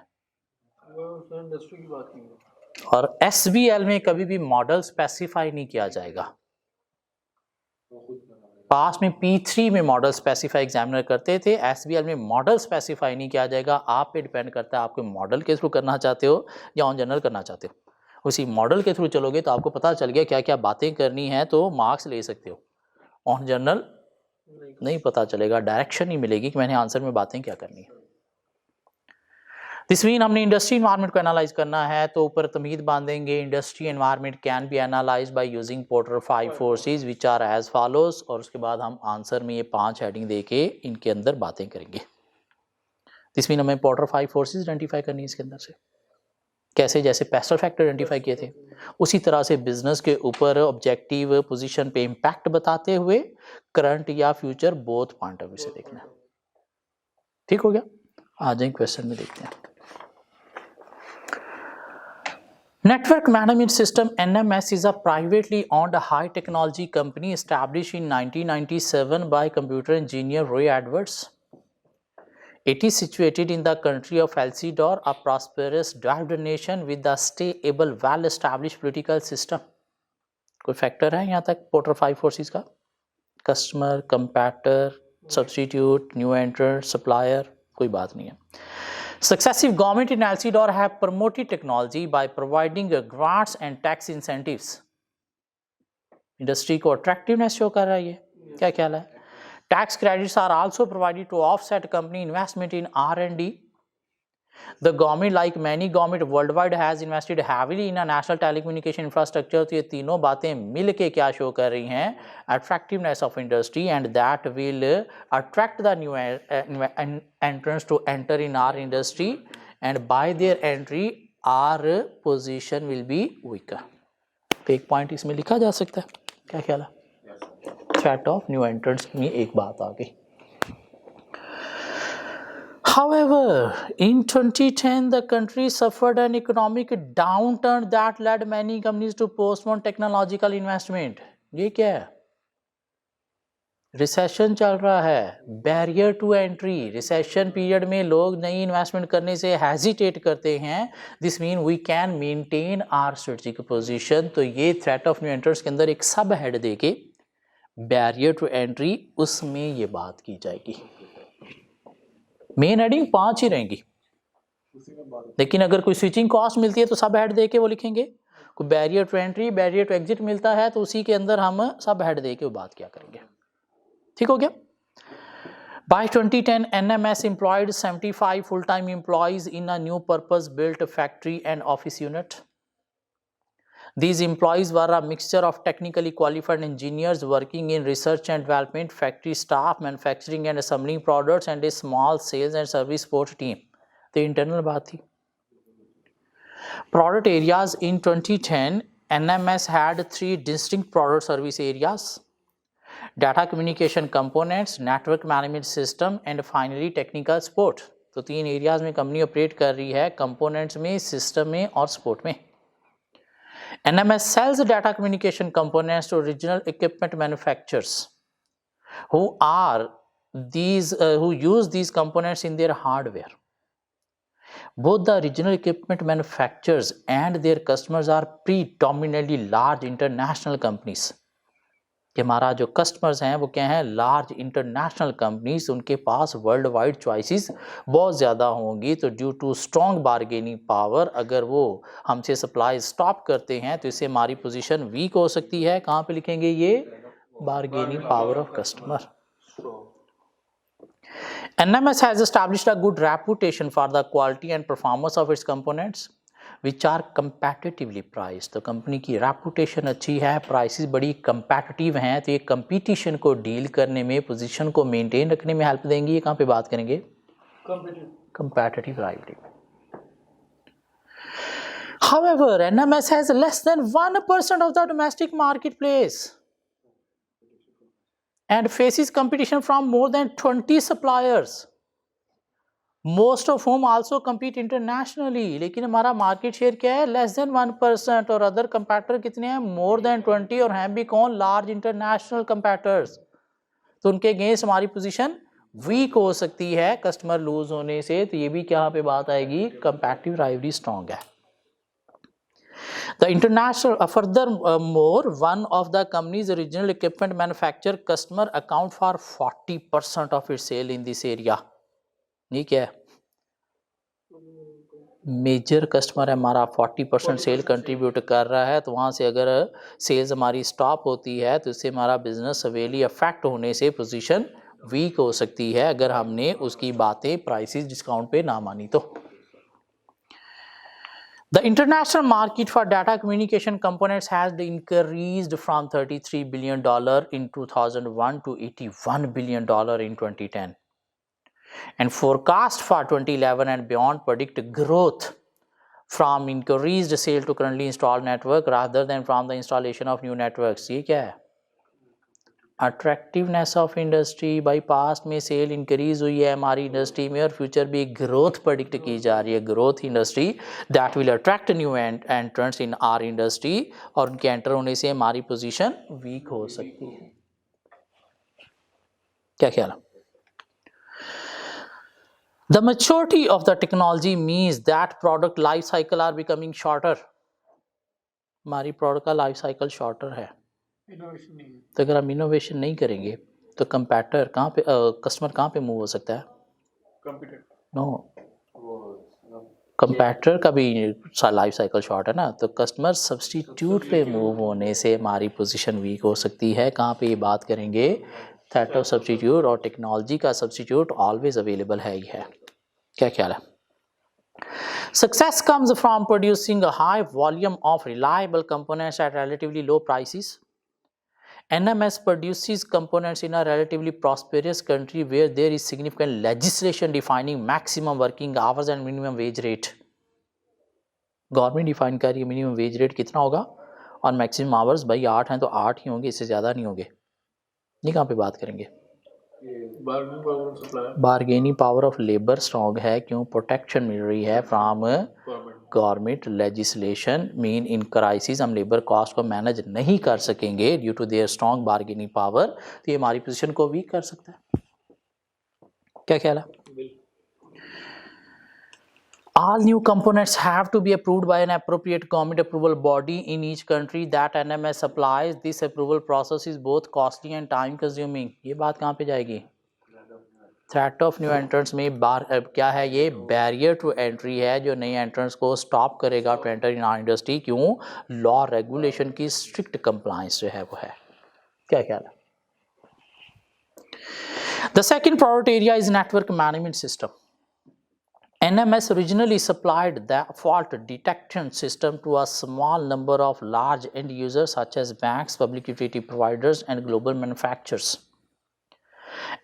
इंडस्ट्री की बात की। और SBL में कभी भी मॉडल स्पेसिफाई नहीं किया जाएगा। पास में P3 में मॉडल स्पेसिफाई एग्जामिनर करते थे, SBL में मॉडल स्पेसिफाई नहीं किया जाएगा। आप पे डिपेंड करता है आपके मॉडल के थ्रू करना चाहते हो या ऑन जनरल करना चाहते हो। उसी मॉडल के थ्रू चलोगे तो आपको पता चल गया क्या क्या बातें करनी है, तो मार्क्स ले सकते हो। ऑन जनरल नहीं पता चलेगा, डायरेक्शन नहीं मिलेगी कि मैंने आंसर में बातें क्या करनी है। दिस मीन हमने इंडस्ट्री एनवायरनमेंट को एनालाइज करना है तो ऊपर तमीद बांधेंगे, industry environment can be analyse by using Porter 5 forces which are as follows, और उसके बाद हम आंसर में ये 5 हेडिंग देके इनके अंदर बातें करेंगे। दिस मीन हमें पोर्टर 5 फोर्सेस आइडेंटिफाई करनी है इसके अंदर से। कैसे? जैसे पेस्टल फैक्टर आइडेंटिफाई किए थे, उसी तरह से बिजनेस के ऊपर ऑब्जेक्टिव पोजीशन पे इम्पैक्ट बताते हुए करंट या future both point of view से देखना है। ठीक हो गया? आ जाए क्वेश्चन में देखते हैं। Network Management System NMS is a privately owned high technology company established in 1997 by computer engineer Roy Edwards. It is situated in the country of El Salvador, a prosperous developed nation with a stable, well-established political system. कोई factor है यहाँ तक Porter 5 forces का? Customer, competitor, substitute, new enter, supplier, कोई बात नहीं है। Successive government in El Salvador have promoted technology by providing grants and tax incentives. Industry को अट्रैक्टिवनेस शो कर रहा है ये, क्या ख्याल है? Tax credits are also provided to offset company investment in R&D. The government, like many government worldwide, has invested heavily in a national telecommunication infrastructure. तो ये तीनों बातें मिल के क्या शो कर रही हैं? Attractiveness of industry, and that will attract the new entrants to enter in our industry, and by their entry our position will be weaker. तो एक पॉइंट इसमें लिखा जा सकता है, क्या ख्याल है? Threat of new entrants में एक बात आ गई। However, in 2010, the country suffered an economic downturn that led many companies to postpone technological investment. ये क्या है? रिसेशन चल रहा है, barrier to entry. Recession period में लोग नई इन्वेस्टमेंट करने से हेजिटेट करते हैं। This mean we can maintain our strategic position. तो ये थ्रेट ऑफ न्यू एंट्रेंट्स के अंदर एक सब हेड देके बैरियर टू एंट्री, उसमें ये बात की जाएगी। मेन हेडिंग 5 ही रहेंगी, लेकिन अगर कोई स्विचिंग कॉस्ट मिलती है तो सब हेड देके वो लिखेंगे। कोई barrier to entry, barrier to exit मिलता है तो उसी के अंदर हम सब हेड देके वो बात क्या करेंगे। ठीक हो गया? By 2010, NMS employed 75 full-time employees in a new purpose-built factory and office unit. These employees were a mixture of technically qualified engineers working in research and development, factory staff, manufacturing and assembling products, and a small sales and service support team. तो internal बात थी। Product areas in 2010, NMS had 3 distinct product service areas: data communication components, network management system, and finally technical support. तो 3 areas में company operate कर रही है, components में, system में और सपोर्ट में। NMS sells data communication components to original equipment manufacturers who use these components in their hardware. Both the original equipment manufacturers and their customers are predominantly large international companies. कि हमारा जो customers हैं वो क्या हैं? Large international companies. उनके पास world wide choices बहुत ज़्यादा होंगी, तो due to strong bargaining power अगर वो हमसे सप्लाई स्टॉप करते हैं तो इससे हमारी पोजीशन वीक हो सकती है। कहाँ पे लिखेंगे ये? Bargaining power of customer. NMS has established a good reputation for the quality and performance of its components, which are competitively priced. तो कंपनी की रेपुटेशन अच्छी है, प्राइसेस बड़ी कंपेटिटिव हैं, तो ये कंपटीशन को डील करने में, पोजीशन को मेंटेन रखने में हेल्प देंगी। ये कहाँ पे बात करेंगे? Competitive rivalry. However, NMS has less than 1% of the domestic marketplace and faces competition from more than 20 suppliers. Most of home also compete internationally, लेकिन हमारा मार्केट शेयर क्या है, लेस देन 1%, और अदर कंपैटर कितने हैं, मोर देन 20, और हैं भी कौन, लार्ज इंटरनेशनल कंपैटर्स। तो उनके अगेंस्ट हमारी पोजीशन वीक हो सकती है कस्टमर लूज होने से, तो ये भी क्या पे बात आएगी, कंपैटिटिव राइवलरी स्ट्रॉन्ग है। The international, furthermore, one of the company's original equipment manufacturer customer account for 40% of its sale in this area. ये क्या है, मेजर कस्टमर है हमारा, 40% सेल कंट्रीब्यूट कर रहा है, तो वहाँ से अगर सेल्स हमारी स्टॉप होती है तो इससे हमारा बिजनेस सवेली अफेक्ट होने से पोजीशन वीक हो सकती है, अगर हमने उसकी बातें प्राइसेस डिस्काउंट पे ना मानी तो। The international market for data communication components has increased from $33 billion in 2001 to $81 billion in 2010. And forecast for 2011 and beyond predict growth from increased sale to currently installed network rather than from the installation of new networks. ये क्या है? Attractiveness of industry, by past में cell increase हुई है हमारी industry में, और future भी ग्रोथ प्रेडिक्ट की जा रही है, growth industry that will attract new entrants in our industry, और उनके एंटर होने से हमारी पोजीशन वीक हो सकती है। क्या ख्याल है? The maturity of the technology means that product life cycle are becoming shorter. हमारी प्रोडक्ट का लाइफ साइकिल शॉर्टर है, तो अगर हम इनोवेशन नहीं करेंगे तो कंपैटर कहाँ पे, कस्टमर कहाँ पे मूव हो सकता है, नो, कंपैटर का भी लाइफ साइकिल शॉर्ट है ना, तो कस्टमर सब्सटीट्यूट पे मूव होने से हमारी पोजीशन वीक हो सकती है। कहाँ पे ये बात करेंगे, थ्रेट ऑफ सब्सटीट्यूट, और टेक्नोलॉजी का सब्सटीट्यूट ऑलवेज अवेलेबल है ही है। क्या ख्याल है? Success comes from producing a high volume of reliable components at relatively low prices. NMS produces components in a relatively prosperous country where there is significant legislation defining maximum working hours and minimum wage rate. Government define कर रही है minimum wage rate कितना होगा, और maximum hours भाई 8 हैं तो 8 ही होंगे, इससे ज़्यादा नहीं होंगे। ये कहाँ पे बात करेंगे, bargaining power of labour strong है, क्यों, प्रोटेक्शन मिल रही है from government legislation. Mean in crisis हम लेबर कॉस्ट को मैनेज नहीं कर सकेंगे due to their strong bargaining power, तो ये हमारी पोजीशन को वीक कर सकता है। क्या ख्याल है? All new components have to be approved by an appropriate government approval body in each country that NMS supplies. This approval process is both costly and time consuming. ये बात कहाँ पे जाएगी? थ्रेट ऑफ न्यू एंट्रेंट्स में क्या है, ये barrier to entry है जो नई एंट्रेंट्स को स्टॉप करेगा to enter in our industry. क्यों? लॉ रेगुलेशन की स्ट्रिक्ट कंप्लायंस जो है वो है। क्या ख्याल है? The second product area is network management system. NMS originally supplied the fault detection system to a small number of large end users such as banks, public utility providers, and global manufacturers.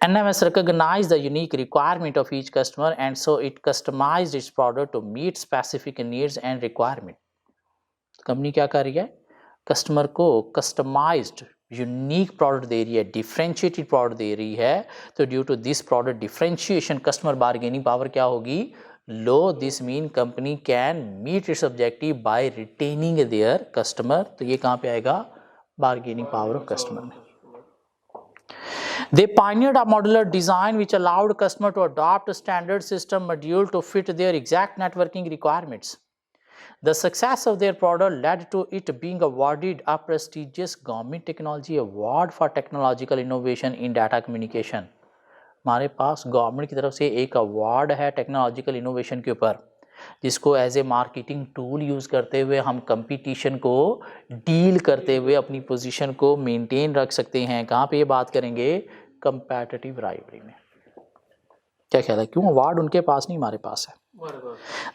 NMS recognized the unique requirement of each customer, and so it customized its product to meet specific needs and requirement. Company क्या कर रही है? Customer को customised unique product दे रही है, differentiated product दे रही है। तो due to this product differentiation customer bargaining power क्या होगी? Low. This mean company can meet its objective by retaining their customer. तो ये कहाँ पे आएगा? बार्गेनिंग पावर ऑफ कस्टमर में। They pioneered a modular design which allowed customer to adopt a standard system module to fit their exact networking requirements. The success of their product led to it being awarded a prestigious government technology award for technological innovation in data communication. हमारे पास government की तरफ से एक award है technological innovation के ऊपर, जिसको as a marketing tool use करते हुए हम कंपटीशन को डील करते हुए अपनी पोजीशन को मेंटेन रख सकते हैं। कहाँ पे ये बात करेंगे? कंपैटिटिव राइवलरी में। क्या ख्याल है? क्यों अवार्ड उनके पास नहीं, हमारे पास है।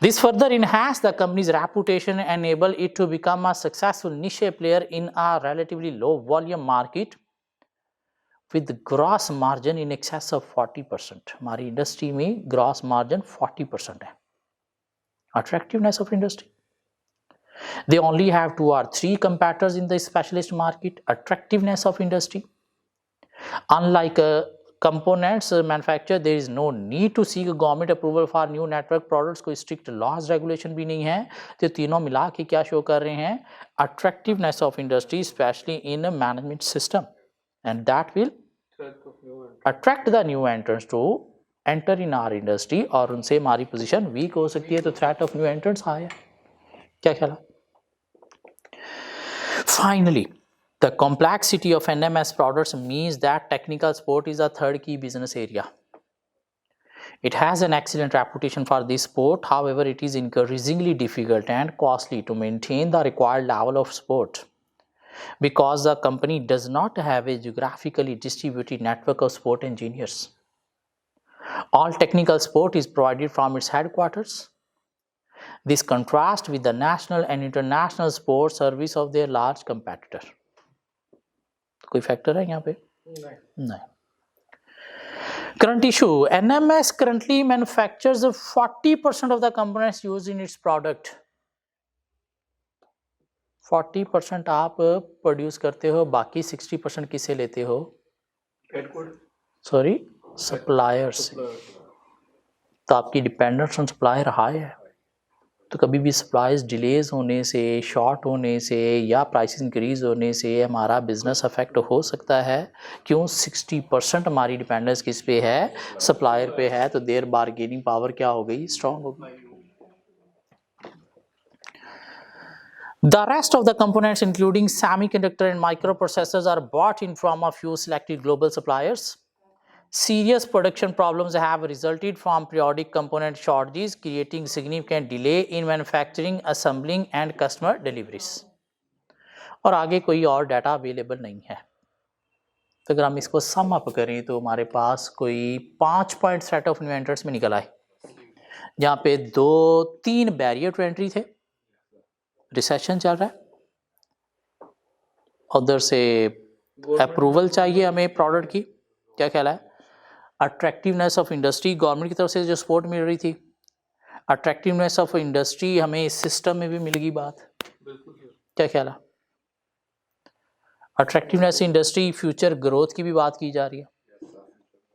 This further enhanced the company's reputation and enabled it to become a successful niche player in a relatively low volume market with gross margin in excess of 40%. हमारी इंडस्ट्री में ग्रॉस मार्जिन 40% है। Attractiveness of industry. They only have 2 or 3 competitors in the specialist market. Attractiveness of industry. Unlike components manufacture, there is no need to seek government approval for new network products, कोई strict laws regulation भी नहीं है। तो तीनों मिला के क्या show कर रहे हैं, attractiveness of industry specially in management system, and that will attract the new entrants to enter in our industry, और उनसे हमारी पोजीशन वीक हो सकती है, तो threat of new entrants high है। क्या ख्याल है? Finally, the complexity of NMS products means that technical support is a third key business area. It has an excellent reputation for this sport, however, it is increasingly difficult and costly to maintain the required level of support because the company does not have a geographically distributed network of support engineers. All technical support is provided from its headquarters. This contrasts with the national and international support service of their large competitor. कोई factor है यहाँ पे? नहीं. Current issue: NMS currently manufactures 40% of the components used in its product. 40% आप produce करते हो, बाकी 60% किसे लेते हो? Sorry, suppliers. तो आपकी डिपेंडेंस ऑन सप्लायर हाई है, तो कभी भी सप्लाईज डिलेज होने से, शॉर्ट होने से या प्राइस इंक्रीज होने से हमारा बिजनेस अफेक्ट हो सकता है. क्यों? 60% हमारी डिपेंडेंस किस पे है? सप्लायर पे है, तो देयर बार्गेनिंग पावर क्या हो गई? स्ट्रॉन्ग हो गई. The rest of the components including semiconductor and microprocessors are bought in from a few selected global suppliers. Serious production problems have resulted from periodic component shortages, creating significant delay in manufacturing, assembling and customer deliveries. और आगे कोई और data available नहीं है. तो अगर हम इसको सम अप करें तो हमारे पास कोई 5 point set of new entrants में निकल आए, जहाँ पे 2-3 बैरियर टू एंट्री थे. रिसेशन चल रहा है, उधर से अप्रूवल चाहिए हमें प्रोडक्ट की. क्या ख्याल है? अट्रैक्टिवनेस ऑफ इंडस्ट्री, गवर्नमेंट की तरफ से जो सपोर्ट मिल रही थी, अट्रैक्टिवनेस ऑफ इंडस्ट्री हमें इस सिस्टम में भी मिलेगी बात. क्या ख्याल है? अट्रैक्टिवनेस इंडस्ट्री, फ्यूचर ग्रोथ की भी बात की जा रही है.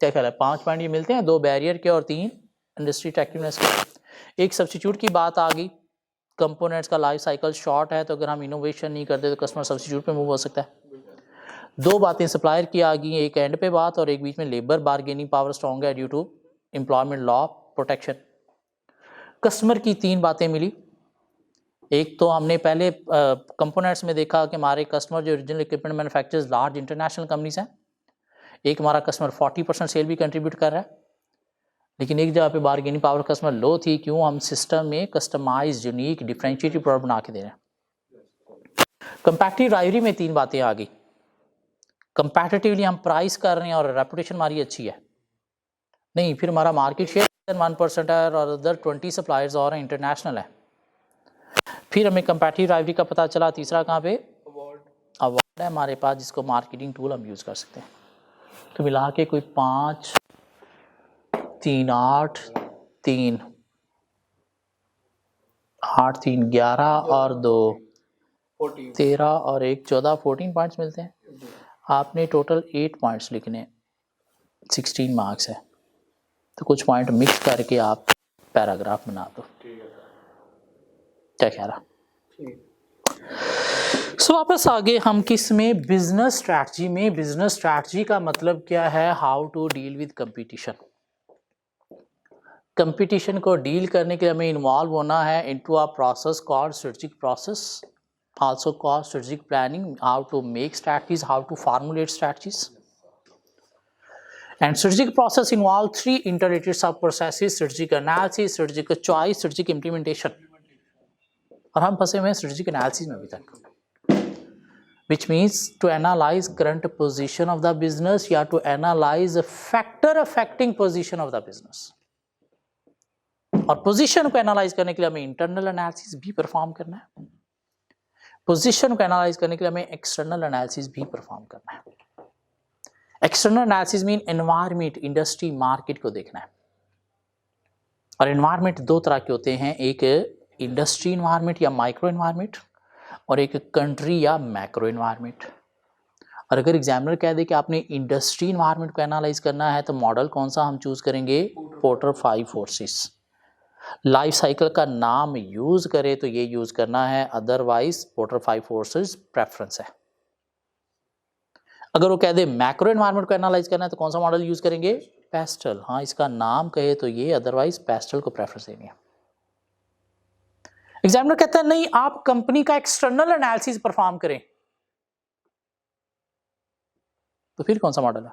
क्या ख्याल है? 5 पॉइंट ये मिलते हैं, 2 बैरियर के और 3 इंडस्ट्री अट्रैक्टिवनेस के. एक सब्स्टिट्यूट की बात आ गई. कंपोनेंट्स का लाइफ साइकिल शॉर्ट है, तो अगर हम इनोवेशन नहीं करते तो कस्टमर सब्स्टिट्यूट पे मूव हो सकता है. 2 बातें सप्लायर की आ गई, एक एंड पे बात और एक बीच में लेबर बार्गेनिंग पावर स्ट्रॉन्ग है due to employment law protection. Customer की 3 बातें मिली. एक तो हमने पहले कंपोनेंट्स में देखा कि हमारे कस्टमर जो original equipment manufacturers large international companies हैं. एक हमारा कस्टमर 40% सेल भी कंट्रीब्यूट कर रहा है, लेकिन एक जगह पे बार्गेनिंग पावर कस्टमर लो थी. क्यों? हम सिस्टम में कस्टमाइज यूनिक डिफरेंशिएटेड प्रोडक्ट बना के दे रहे हैं. कंपैटिटिव राइवरी में 3 बातें आ गई. कंपैटिटिवली हम प्राइस कर रहे हैं और रेपुटेशन हमारी अच्छी है नहीं, फिर हमारा मार्केट शेयर 1% है और अदर 20 सप्लायर्स और इंटरनेशनल है. फिर हमें कंपैटिटिव राइवरी का पता चला. तीसरा कहाँ पे? अवार्ड है हमारे पास, जिसको मार्केटिंग टूल हम यूज़ कर सकते हैं. तो मिला के कोई 5, 3, 8, 3, 8, 3, 11 और 2, 13 और 1, 14, 14 पॉइंट्स मिलते हैं. आपने टोटल 8 पॉइंट्स लिखने, 16 मार्क्स है, तो कुछ पॉइंट मिक्स करके आप पैराग्राफ बना दो. क्या ख्याल है? सो वापस आगे हम किस में? बिजनेस स्ट्रैटेजी में. बिजनेस स्ट्रैटेजी का मतलब क्या है? How to deal with competition. Competition को डील करने के लिए हमें इन्वॉल्व होना है into a process called strategic process, also called strategic planning, how to make strategies, how to formulate strategies. And strategic process involve 3 interrelated sub processes: strategic analysis, strategic choice, strategic implementation. और हम फंसे हुए हैं strategic analysis में अभी तक, which means to analyze current position of the business या to analyze a factor affecting position of the business. और position को analyze करने के लिए हमें internal analysis भी perform करना है, पोजीशन को एनालाइज करने के लिए हमें एक्सटर्नल एनालिसिस भी परफॉर्म करना है. External analysis mean environment, industry, market को देखना है. और एनवायरनमेंट 2 तरह के होते हैं, एक इंडस्ट्री एनवायरनमेंट या माइक्रो एनवायरनमेंट और एक कंट्री या मैक्रो एनवायरनमेंट. और अगर एग्जामिनर कह दे कि आपने इंडस्ट्री इन्वायरमेंट को एनालाइज करना है तो मॉडल कौन सा हम चूज करेंगे, पोर्टर 5 फोर्सेस। लाइफ साइकिल का नाम यूज करे तो ये यूज करना है, अदरवाइज पोर्टर 5 फोर्सेस प्रेफरेंस है। अगर वो कह दे मैक्रो एनवायरनमेंट को एनालाइज करना है तो कौन सा मॉडल यूज करेंगे, पेस्टल। हाँ, इसका नाम कहे तो ये, अदरवाइज पेस्टल को प्रेफरेंस देनी है। एग्जामिनर कहता है नहीं, आप कंपनी का एक्सटर्नल एनालिसिस परफॉर्म करें, तो फिर कौन सा मॉडल है,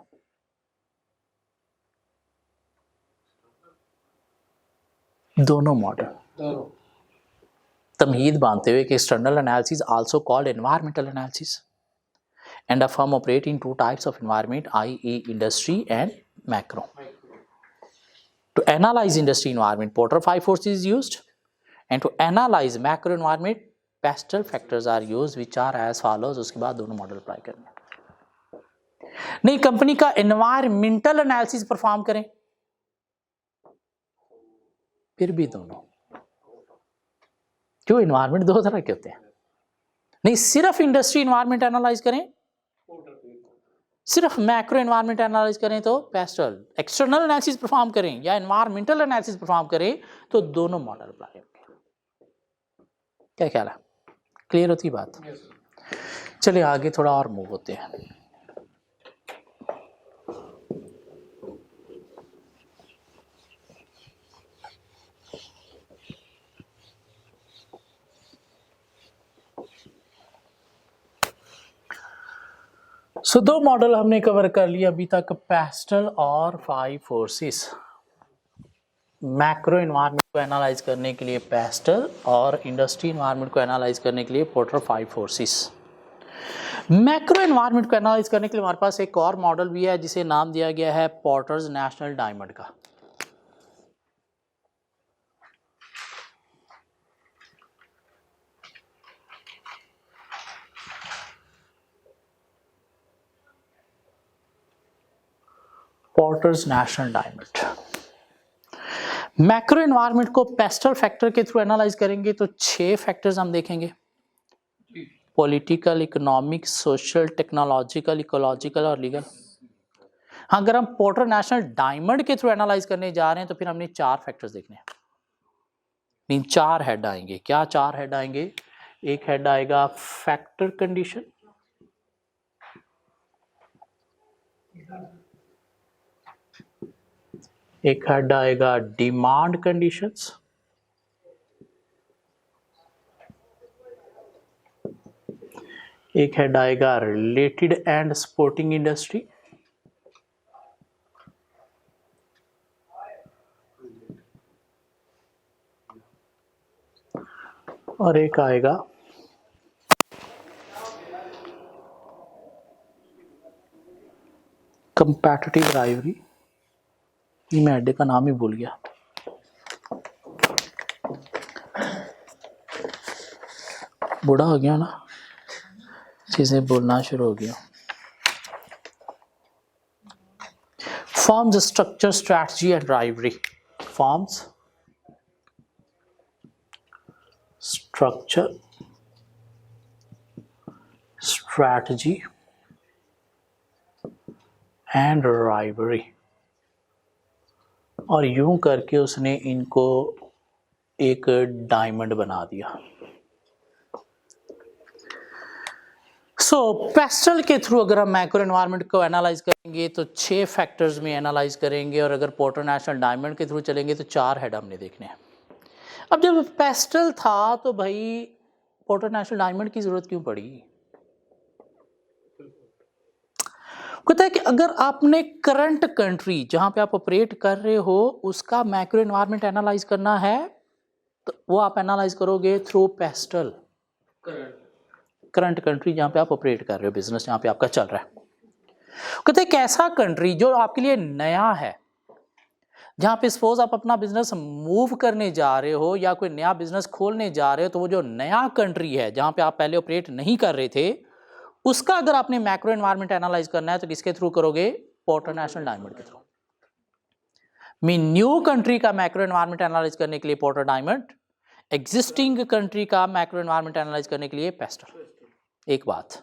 दोनों मॉडल। तमहीद बांधते हुए कि external analysis also called environmental analysis and a firm operate in two types of environment, i.e. industry and macro. To analyze industry environment, Porter 5 forces is used, and to analyze macro environment, Pestel factors are used, which are as follows. उसके बाद दोनों model apply करने। नहीं, company का environmental analysis perform करें, फिर भी दोनों। क्यों, एनवायरमेंट दो तरह के होते हैं। नहीं, सिर्फ इंडस्ट्री एनवायरमेंट एनालाइज करें, सिर्फ मैक्रो एनवायरमेंट एनालाइज करें तो पेस्टल, एक्सटर्नल एनालिसिस परफॉर्म करें या एनवायरमेंटल एनालिसिस परफॉर्म करें तो दोनों मॉडल अप्लाई होंगे। क्या ख्याल है, क्लियर होती बात? चलिए आगे थोड़ा और मूव होते हैं। सो दो मॉडल हमने कवर कर लिया अभी तक, पेस्टल और 5 फोर्सेस। मैक्रो एनवायरनमेंट को एनालाइज करने के लिए पेस्टल और इंडस्ट्री एनवायरनमेंट को एनालाइज करने के लिए पोर्टर 5 फोर्सेस। मैक्रो एनवायरनमेंट को एनालाइज करने के लिए हमारे पास एक और मॉडल भी है जिसे नाम दिया गया है पोर्टर्स नेशनल डायमंड का। Porters national diamond. Macro environment को पेस्टल फैक्टर के थ्रू एनालाइज करेंगे तो 6 फैक्टर्स हम देखेंगे, political, economic, social, technological, ecological और लीगल। हाँ, अगर हम पोर्टर नेशनल डायमंड के थ्रू एनालाइज करने जा रहे हैं तो फिर हमने 4 फैक्टर्स देखने हैं, मीन 4 हेड आएंगे। क्या 4 हेड आएंगे? एक हेड आएगा फैक्टर कंडीशन, एक हेड आएगा डिमांड कंडीशंस, एक हेड आएगा रिलेटेड एंड सपोर्टिंग इंडस्ट्री, और एक आएगा कंपैटिटिव राइवरी। ये मैं हेड का नाम ही भूल गया। बूढ़ा हो गया ना, चीजें बोलना शुरू हो गया। Firms, structure, strategy and rivalry. Firms, structure, strategy and rivalry. और यूं करके उसने इनको एक डायमंड बना दिया। पेस्टल के थ्रू अगर हम मैक्रो एनवायरनमेंट को एनालाइज करेंगे तो 6 फैक्टर्स में एनालाइज करेंगे, और अगर पोर्टर नेशनल डायमंड के थ्रू चलेंगे तो 4 हेड हमने देखने हैं। अब जब पेस्टल था तो भाई पोर्टर नेशनल डायमंड की जरूरत क्यों पड़ी? कहता है कि अगर आपने करंट कंट्री जहां पे आप ऑपरेट कर रहे हो उसका मैक्रो एनवायरनमेंट एनालाइज करना है तो वो आप एनालाइज करोगे थ्रू पेस्टल। करंट कंट्री जहां पे आप ऑपरेट कर रहे हो, बिजनेस जहां पे आपका चल रहा है। कहते हैं एक ऐसा कंट्री जो आपके लिए नया है, जहां पे सपोज आप अपना बिजनेस मूव करने जा रहे हो या कोई नया बिजनेस खोलने जा रहे हो, तो वो जो नया कंट्री है जहां पे आप पहले ऑपरेट नहीं कर रहे थे, उसका अगर आपने मैक्रो एनवायरनमेंट एनालाइज करना है तो किसके थ्रू करोगे? पोर्टर नेशनल डायमंड के थ्रू। मीन न्यू कंट्री का मैक्रो एनवायरनमेंट एनालाइज करने के लिए पोर्टर डायमंड, एग्जिस्टिंग कंट्री का मैक्रो एनवायरनमेंट एनालाइज करने के लिए पेस्टल। एक बात,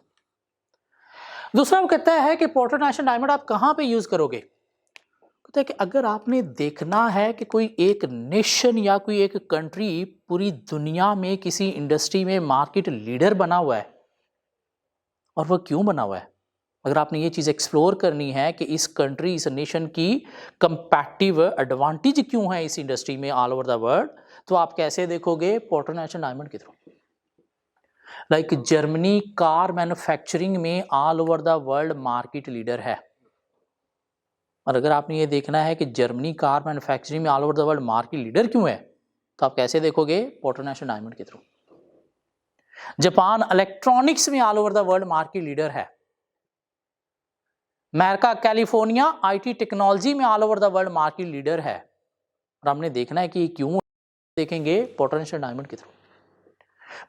दूसरा वो कहता है कि पोर्टलैंड नेशनल डायमंड आप कहाँ पे यूज करोगे, कहता है कि अगर आपने देखना है कि कोई एक नेशन या कोई एक कंट्री पूरी दुनिया में किसी इंडस्ट्री में मार्केट लीडर बना हुआ है, और वह क्यों बना हुआ है, अगर आपने ये चीज़ एक्सप्लोर करनी है कि इस कंट्री इस नेशन की कंपैटिटिव एडवांटेज क्यों है इस इंडस्ट्री में ऑल ओवर द वर्ल्ड, तो आप कैसे देखोगे, पोर्टलैंड नेशनल डायमंड के through. Like Germany car manufacturing में all over the world market leader है, और अगर आपने ये देखना है कि जर्मनी कार मैन्युफैक्चरिंग में all over the world market leader क्यों है, तो आप कैसे देखोगे, पोर्टलैंड नेशनल डायमंड के थ्रू। जापान इलेक्ट्रॉनिक्स में all over the world market leader है। अमेरिका कैलिफोर्निया आईटी टेक्नोलॉजी में all over the world market leader है, और हमने देखना है कि क्यों, देखेंगे पोर्टलैंड नेशनल डायमंड के थ्रू।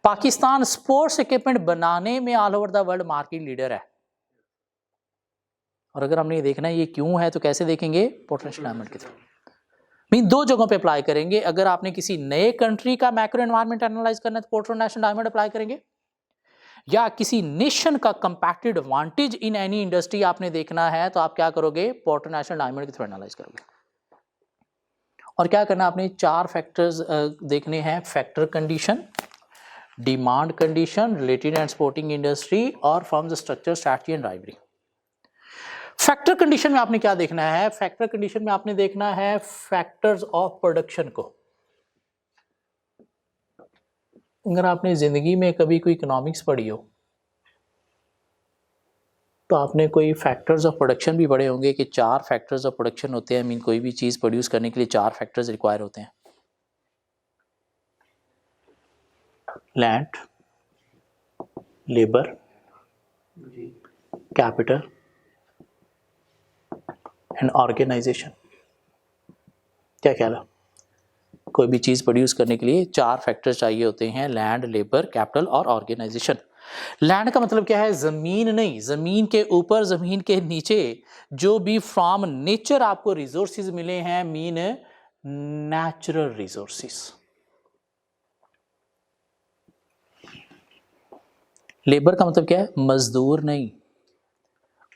पाकिस्तान स्पोर्ट्स इक्विपमेंट बनाने में all over the world market leader है, और अगर हमने ये देखना है ये क्यों है, तो कैसे देखेंगे, पोर्टलैंड नेशनल डायमंड के थ्रू। मीन दो जगहों पे अप्लाई करेंगे, अगर आपने किसी नए कंट्री का मैक्रो एनवायरनमेंट एनालाइज करना है तो पोर्टलैंड नेशनल डायमंड अप्लाई करेंगे, या किसी नेशन का competitive advantage in any industry आपने देखना है तो आप क्या करोगे, पोर्टलैंड नेशनल डायमंड के थ्रू एनालाइज करोगे। और क्या करना, आपने 4 फैक्टर्स देखने हैं, factor condition, demand condition, related and supporting industry, और firms structure, strategy and rivalry. Factor condition में आपने क्या देखना है, फैक्टर कंडीशन में आपने देखना है फैक्टर्स ऑफ प्रोडक्शन को। अगर आपने जिंदगी में कभी कोई इकोनॉमिक्स पढ़ी हो तो आपने कोई फैक्टर्स ऑफ प्रोडक्शन भी पढ़े होंगे कि 4 फैक्टर्स ऑफ प्रोडक्शन होते हैं। मीन कोई भी चीज प्रोड्यूस करने के लिए 4 फैक्टर्स रिक्वायर होते हैं, land, labour, capital and organisation. क्या ख्याल है, कोई भी चीज़ प्रोड्यूस करने के लिए 4 फैक्टर्स चाहिए होते हैं, लैंड, लेबर, कैपिटल और ऑर्गेनाइजेशन। लैंड का मतलब क्या है, ज़मीन नहीं, ज़मीन के ऊपर, ज़मीन के नीचे जो भी फ्रॉम नेचर आपको रिसोर्सेज मिले हैं, मीन नेचुरल रिसोर्सेज। लेबर का मतलब क्या है, मजदूर नहीं,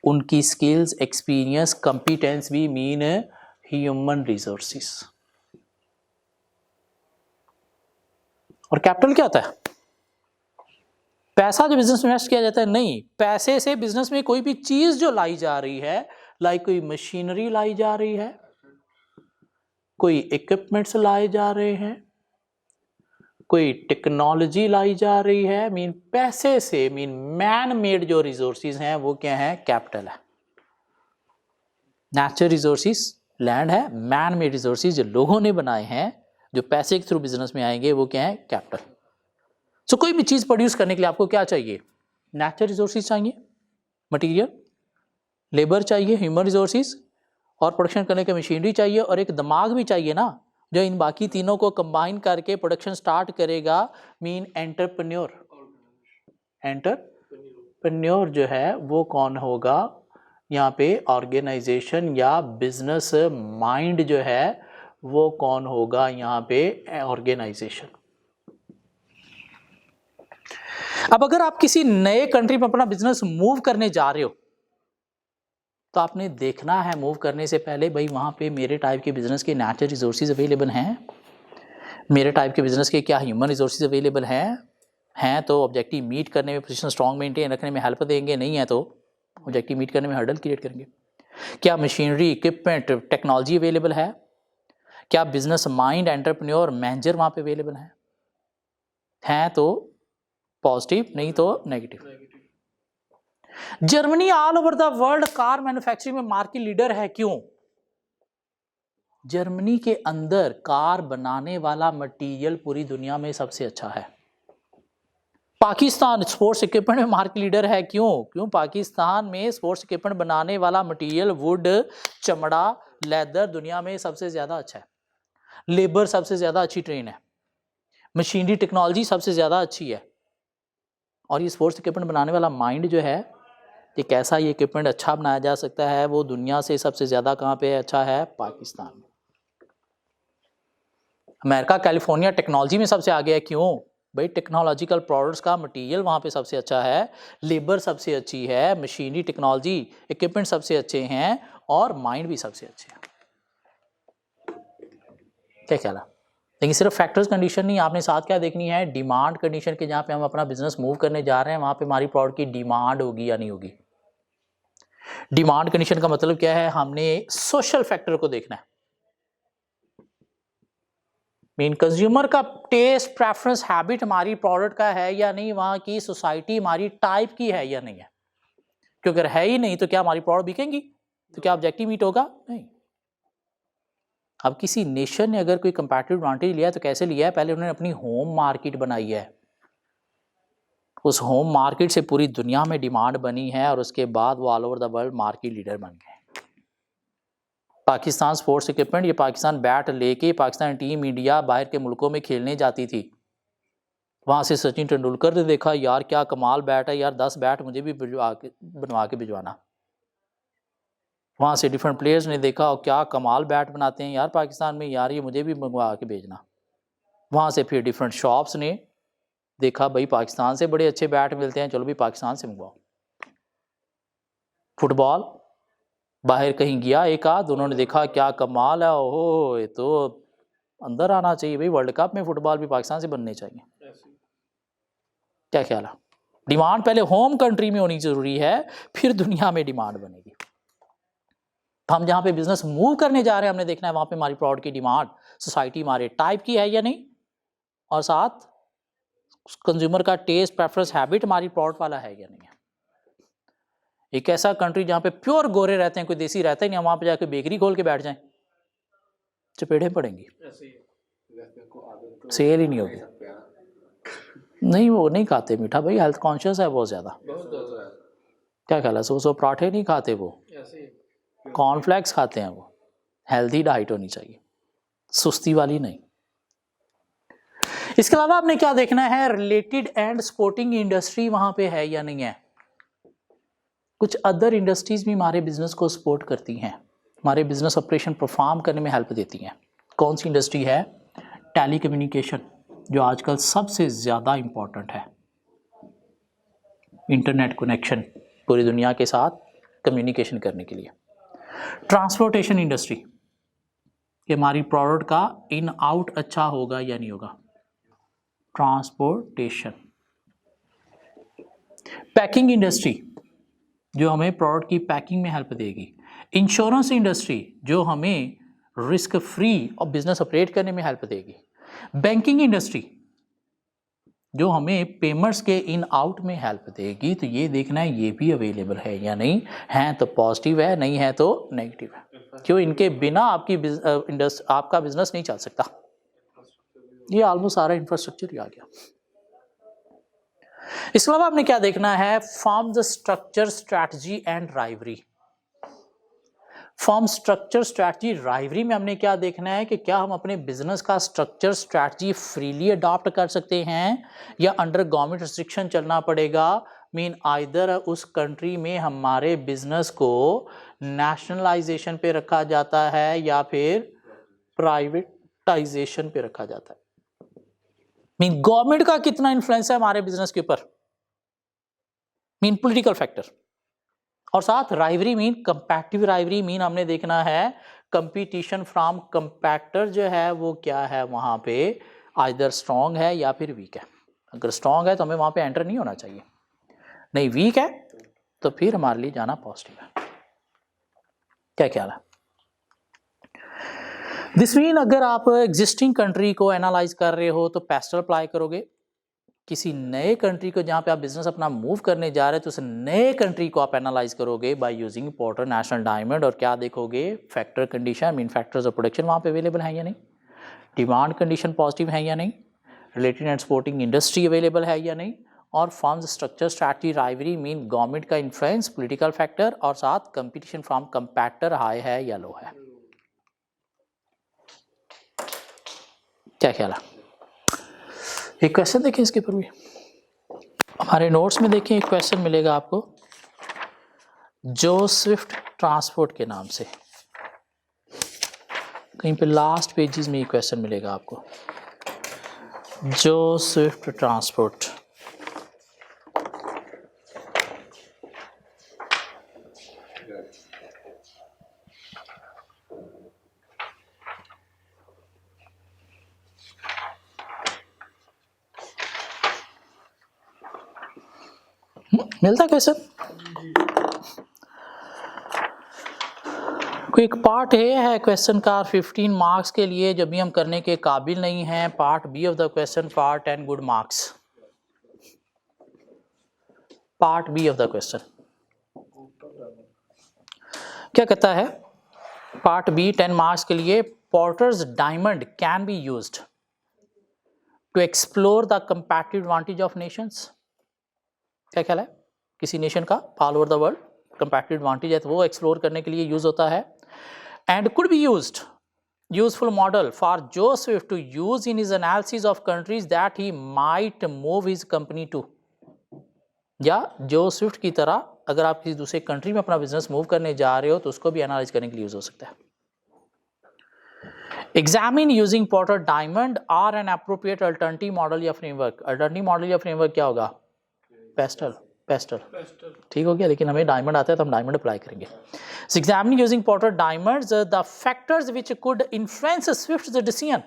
उनकी स्किल्स, एक्सपीरियंस, कंपिटेंस भी मीन ह्यूमन रिसोर्सेज। और कैपिटल क्या होता है, पैसा जो बिजनेस में इन्वेस्ट किया जाता है, नहीं, पैसे से बिजनेस में कोई भी चीज जो लाई जा रही है, लाइक कोई मशीनरी लाई जा रही है, कोई इक्विपमेंट्स लाए जा रहे हैं, कोई टेक्नोलॉजी लाई जा रही है, मीन पैसे से, मीन मैन मेड जो रिसोर्सेज हैं वो क्या है, कैपिटल है। नेचुरल रिसोर्सेज लैंड है, मैन मेड रिसोर्सेज जो लोगों ने बनाए हैं, जो पैसे के थ्रू बिजनेस में आएंगे, वो क्या है, कैपिटल। सो कोई भी चीज प्रोड्यूस करने के लिए आपको क्या चाहिए, नेचुरल रिसोर्सेज चाहिए, मटेरियल, लेबर चाहिए, ह्यूमन रिसोर्सेज, और प्रोडक्शन करने की मशीनरी चाहिए, और एक दिमाग भी चाहिए ना, जो इन बाकी तीनों को कंबाइन करके प्रोडक्शन स्टार्ट करेगा, मीन एंटरप्रेन्योर। एंटरप्रेन्योर जो है वो कौन होगा यहाँ पे, ऑर्गेनाइजेशन या बिजनेस माइंड जो है वो कौन होगा यहाँ पे, ऑर्गेनाइजेशन। अब अगर आप किसी नए कंट्री में अपना बिजनेस मूव करने जा रहे हो तो आपने देखना है मूव करने से पहले, भाई वहां पे मेरे टाइप के बिजनेस के नेचुरल रिसोर्सेज अवेलेबल हैं, मेरे टाइप के बिजनेस के क्या ह्यूमन रिसोर्सेज अवेलेबल हैं तो ऑब्जेक्टिव मीट करने में, पोजीशन स्ट्रांग मेंटेन रखने में हेल्प देंगे, नहीं है तो ऑब्जेक्टिव मीट करने में हर्डल क्रिएट करेंगे। क्या मशीनरी, इक्विपमेंट, टेक्नोलॉजी अवेलेबल है, क्या बिजनेस माइंड, एंटरप्रेन्योर, मैनेजर वहां पे अवेलेबल है तो पॉजिटिव, नहीं तो negative. Germany all over the world car manufacturing में मार्केट लीडर है, क्यों, जर्मनी के अंदर कार बनाने वाला मटेरियल पूरी दुनिया में सबसे अच्छा है। पाकिस्तान स्पोर्ट्स इक्विपमेंट में मार्केट लीडर है, क्यों पाकिस्तान में स्पोर्ट्स इक्विपमेंट बनाने वाला मटेरियल, वुड, चमड़ा, लेदर दुनिया में सबसे ज्यादा अच्छा है, लेबर सबसे ज्यादा अच्छी ट्रेन है, मशीनरी टेक्नोलॉजी सबसे ज्यादा अच्छी है, और ये स्पोर्ट्स इक्विपमेंट बनाने वाला माइंड जो है कि कैसा ये इक्विपमेंट अच्छा बनाया जा सकता है, वो दुनिया से सबसे ज्यादा कहाँ पे अच्छा है, पाकिस्तान में। अमेरिका कैलिफोर्निया टेक्नोलॉजी में सबसे आगे है, क्यों, भाई टेक्नोलॉजिकल प्रोडक्ट्स का मटेरियल वहाँ पे सबसे अच्छा है, लेबर सबसे अच्छी है, मशीनरी टेक्नोलॉजी इक्विपमेंट सबसे अच्छे हैं और माइंड भी सबसे अच्छे हैं। क्या ख्याल है? लेकिन सिर्फ फैक्टर्स कंडीशन नहीं, आपने साथ क्या देखनी है, डिमांड कंडीशन के जहाँ पे हम अपना बिजनेस मूव करने जा रहे हैं वहाँ पे हमारी प्रोडक्ट की डिमांड होगी या नहीं होगी। डिमांड कंडीशन का मतलब क्या है, हमने सोशल फैक्टर को देखना है, मीन कंज्यूमर का टेस्ट प्रेफरेंस हैबिट हमारी प्रोडक्ट का है या नहीं, वहां की सोसाइटी हमारी टाइप की है या नहीं है, क्योंकि अगर है ही नहीं तो क्या हमारी प्रोडक्ट बिकेंगी, तो क्या ऑब्जेक्टिव मीट होगा, नहीं। अब किसी नेशन ने अगर कोई कंपैरेटिव एडवांटेज लिया है तो कैसे लिया है, पहले उन्होंने अपनी होम मार्केट बनाई है, उस होम मार्केट से पूरी दुनिया में डिमांड बनी है और उसके बाद वो all over the world market leader बन गए। पाकिस्तान स्पोर्ट्स इक्विपमेंट, ये पाकिस्तान बैट लेके पाकिस्तान टीम इंडिया बाहर के मुल्कों में खेलने जाती थी, वहाँ से सचिन तेंदुलकर ने देखा यार क्या कमाल बैट है यार, 10 बैट मुझे भी बनवा के भिजवाना। वहाँ से डिफरेंट प्लेयर्स ने देखा और क्या कमाल बैट बनाते हैं यार पाकिस्तान में, यार ये मुझे भी मंगवा के भेजना। वहाँ से फिर डिफरेंट शॉप्स ने देखा भाई पाकिस्तान से बड़े अच्छे बैट मिलते हैं, चलो भी पाकिस्तान से मंगवाओ। फुटबॉल बाहर कहीं गया एक आध, उन्होंने देखा क्या कमाल है, ओहो ये तो अंदर आना चाहिए भाई, वर्ल्ड कप में फुटबॉल भी पाकिस्तान से बनने चाहिए। क्या ख्याल है? डिमांड पहले होम कंट्री में होनी जरूरी है, फिर दुनिया में डिमांड बनेगी। हम जहाँ पे बिजनेस मूव करने जा रहे हैं हमने देखना है वहाँ पे हमारी प्रोडक्ट की डिमांड सोसाइटी हमारे टाइप की है या नहीं, और साथ कंज्यूमर का टेस्ट प्रेफरेंस हैबिट हमारी प्रोडक्ट वाला है या नहीं है। एक ऐसा कंट्री जहाँ पे प्योर गोरे रहते हैं, कोई देसी रहता ही नहीं, वहाँ पे जाके बेकरी खोल के बैठ जाएं, चपेड़े पड़ेंगी, सेल ही नहीं होगी। नहीं वो नहीं खाते मीठा भाई, हेल्थ कॉन्शियस है बहुत ज़्यादा। क्या ख्याल है, सो पराठे नहीं खाते वो, कॉर्नफ्लेक्स खाते हैं वो। हेल्दी डाइट होनी चाहिए, सुस्ती वाली नहीं। इसके अलावा आपने क्या देखना है, रिलेटेड एंड सपोर्टिंग इंडस्ट्री वहां पे है या नहीं है। कुछ अदर इंडस्ट्रीज भी हमारे बिजनेस को सपोर्ट करती हैं, हमारे बिजनेस ऑपरेशन परफॉर्म करने में हेल्प देती हैं। कौन सी इंडस्ट्री है? टेली कम्युनिकेशन, जो आजकल सबसे ज़्यादा इम्पॉर्टेंट है। इंटरनेट कनेक्शन पूरी दुनिया के साथ कम्युनिकेशन करने के लिए। ट्रांसपोर्टेशन इंडस्ट्री, कि हमारी प्रोडक्ट का इन आउट अच्छा होगा या नहीं होगा, ट्रांसपोर्टेशन। पैकिंग इंडस्ट्री, जो हमें प्रोडक्ट की पैकिंग में हेल्प देगी। इंश्योरेंस इंडस्ट्री, जो हमें रिस्क फ्री और बिजनेस ऑपरेट करने में हेल्प देगी। बैंकिंग इंडस्ट्री, जो हमें पेमेंट्स के इन आउट में हेल्प देगी। तो ये देखना है ये भी अवेलेबल है या नहीं है, तो पॉजिटिव है, नहीं है तो नेगेटिव है। क्यों? इनके बिना आपका बिजनेस नहीं चल सकता। ये ऑलमोस्ट सारा इंफ्रास्ट्रक्चर ही आ गया। इसके अलावा आपने क्या देखना है, firm the structure strategy and rivalry. Firm structure strategy rivalry में हमने क्या देखना है कि क्या हम अपने बिजनेस का स्ट्रक्चर स्ट्रैटेजी फ्रीली अडॉप्ट कर सकते हैं या अंडर गवर्नमेंट रिस्ट्रिक्शन चलना पड़ेगा। मीन आइदर उस कंट्री में हमारे बिजनेस को नेशनलाइजेशन पे रखा जाता है या फिर प्राइवेटाइजेशन पे रखा जाता है। मीन गवर्नमेंट का कितना इन्फ्लुएंस है हमारे बिजनेस के ऊपर, मीन पॉलिटिकल फैक्टर। और साथ राइवरी मीन कंपैटिटिव राइवरी मीन हमने देखना है कंपटीशन फ्रॉम कंपैक्टर जो है वो क्या है वहाँ पे, आइदर स्ट्रॉन्ग है या फिर वीक है। अगर स्ट्रॉन्ग है तो हमें वहाँ पे एंटर नहीं होना चाहिए, नहीं वीक है तो फिर हमारे लिए जाना पॉजिटिव है। क्या ख्याल है? दिस मीन अगर आप एग्जिस्टिंग कंट्री को एनालाइज कर रहे हो तो पेस्टल अप्लाई करोगे। किसी नए कंट्री को जहाँ पे आप बिजनेस अपना मूव करने जा रहे हैं तो उस नए कंट्री को आप एनालाइज करोगे bye using porter national diamond, और क्या देखोगे, factor condition mean factors of production वहाँ पे अवेलेबल है या नहीं, डिमांड कंडीशन पॉजिटिव है या नहीं, related and supporting industry available है या नहीं, और firms structure strategy rivalry mean government का इन्फ्लुएंस, पॉलिटिकल फैक्टर, और साथ कंपटीशन फ्रॉम कंपैक्टर हाई है या लो है। क्या ख्याल है? एक क्वेश्चन देखें इसके ऊपर भी, हमारे नोट्स में देखें एक क्वेश्चन मिलेगा आपको जो स्विफ्ट ट्रांसपोर्ट के नाम से, कहीं पे लास्ट पेजेस में ये क्वेश्चन मिलेगा आपको। जो स्विफ्ट ट्रांसपोर्ट। मिलता क्वेश्चन? कोई एक पार्ट ए है क्वेश्चन का 15 मार्क्स के लिए, जब भी हम करने के काबिल नहीं हैं। Part B of the question for 10 good marks. Part B of the question क्या कहता है? पार्ट बी 10 मार्क्स के लिए, Porter's diamond can be used to explore the comparative advantage of nations. क्या ख्याल है? किसी नेशन का all over the world comparative advantage है तो वो एक्सप्लोर करने के लिए यूज होता है। And could be used useful model for Joe Swift to use in his analysis of countries that he might move his company to. या Joe Swift की तरह अगर आप किसी दूसरे कंट्री में अपना बिजनेस मूव करने जा रहे हो तो उसको भी एनालाइज करने के लिए यूज हो सकता है। Examine using Porter diamond are an appropriate alternative model या फ्रेमवर्क। अल्टरनेटिव मॉडल या फ्रेमवर्क क्या होगा? पेस्टल। ठीक हो गया, लेकिन हमें डायमंड आता है तो हम डायमंड अप्लाई करेंगे। Examine using Porter diamonds the factors which could influence Swift's decision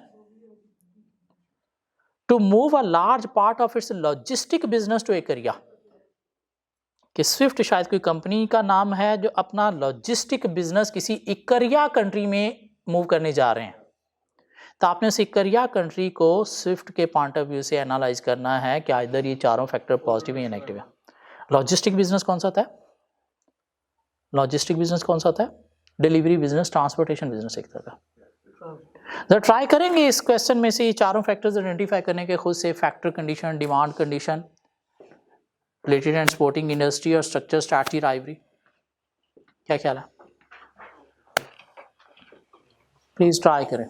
to move a large part of its logistic business to एक एरिया। कि स्विफ्ट शायद कोई कंपनी का नाम है जो अपना लॉजिस्टिक बिजनेस किसी इकरिया कंट्री में मूव करने जा रहे हैं, तो आपने उस इकरिया कंट्री को स्विफ्ट के पॉइंट ऑफ व्यू से एनालाइज करना है कि इधर ये चारों फैक्टर पॉजिटिव या नेगेटिव है। लॉजिस्टिक बिजनेस कौन सा होता है? लॉजिस्टिक बिजनेस कौन सा होता है? डिलीवरी बिजनेस, ट्रांसपोर्टेशन बिजनेस एक तरह का। तो ट्राई करेंगे इस क्वेश्चन में से ये चारों फैक्टर्स आइडेंटिफाई करने के खुद से, factor condition, demand condition, related and supporting industry और स्ट्रक्चर स्ट्रैटेजी राइवरी। क्या ख्याल है? प्लीज ट्राई करें।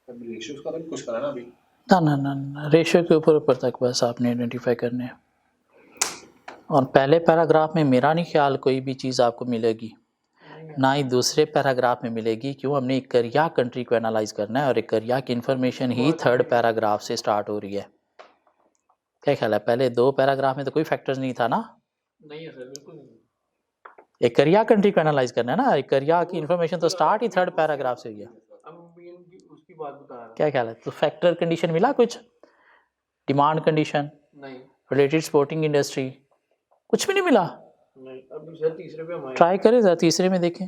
रेशियोज का कुछ करा ना अभी? ना, रेशियो के ऊपर तक बस आपने आइडेंटिफाई करने हैं। और पहले पैराग्राफ में मेरा नहीं ख्याल कोई भी चीज़ आपको मिलेगी, ना ही दूसरे पैराग्राफ में मिलेगी। क्यों? हमने इकरिया कंट्री को एनालाइज करना है और इकरिया की इन्फॉर्मेशन ही थर्ड पैराग्राफ से स्टार्ट हो रही है। क्या ख्याल है? पहले दो पैराग्राफ में तो कोई फैक्टर्स नहीं था ना? नहीं है सर, बिल्कुल नहीं। एक करिया कंट्री को एनालाइज करना है ना, एक करिया की इन्फॉर्मेशन तो स्टार्ट ही थर्ड पैराग्राफ से हुई है। उसकी बात बता रहा क्या ख्याल है? तो फैक्टर कंडीशन मिला कुछ, डिमांड कंडीशन नहीं रिलेटेड स्पोर्टिंग इंडस्ट्री, कुछ भी नहीं मिला। नहीं, अभी सर तीसरे पे हमारे ट्राई करें जरा तीसरे में देखें।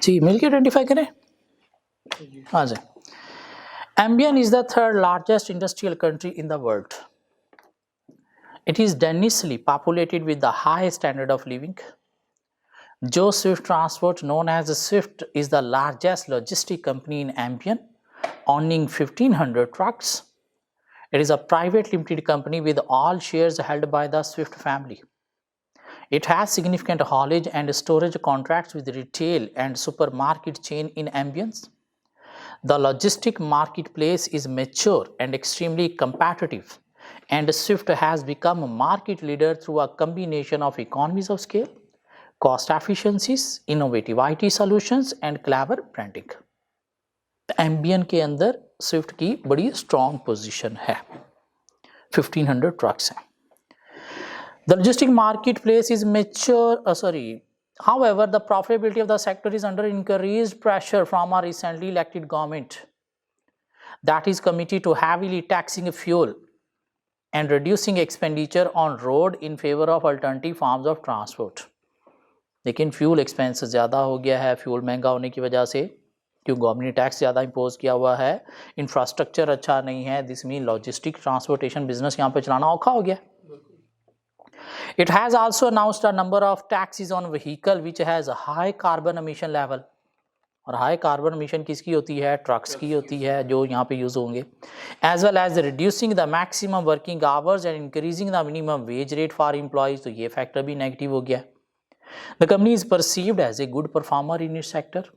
जी मिल के आइडेंटिफाई करें। हाँ जी। Ambien is the third largest industrial country in the world. It is densely populated with the high standard of living. Joe Swift Transport, known as Swift, is the largest logistic company in Ambien, owning 1,500 trucks. It is a private limited company with all shares held by the Swift family. It has significant haulage and storage contracts with retail and supermarket chain in Ambience. The logistic marketplace is mature and extremely competitive, and Swift has become a market leader through a combination of economies of scale, cost efficiencies, innovative IT solutions, and clever branding. Ambien के अंदर Swift की बड़ी strong position है, 1,500 trucks हैं. The logistic marketplace is mature. However, the profitability of the sector is under increased pressure from a recently elected government that is committed to heavily taxing fuel and reducing expenditure on road in favor of alternative forms of transport. लेकिन fuel expense ज़्यादा हो गया है, fuel महंगा होने की वजह से, क्यों गवर्नमेंट ने टैक्स ज़्यादा इम्पोज किया हुआ है, इंफ्रास्ट्रक्चर अच्छा नहीं है, this mean logistic transportation business यहाँ पे चलाना औखा हो गया. It has also announced a number of taxes on vehicle which has a high carbon emission level. और हाई कार्बन एमिशन किसकी होती है? ट्रक्स की होती है जो यहाँ पे यूज होंगे. As well as reducing the maximum working hours and increasing the minimum wage rate for employees, तो ये फैक्टर भी नेगेटिव हो गया. The company is perceived as a good performer in its sector.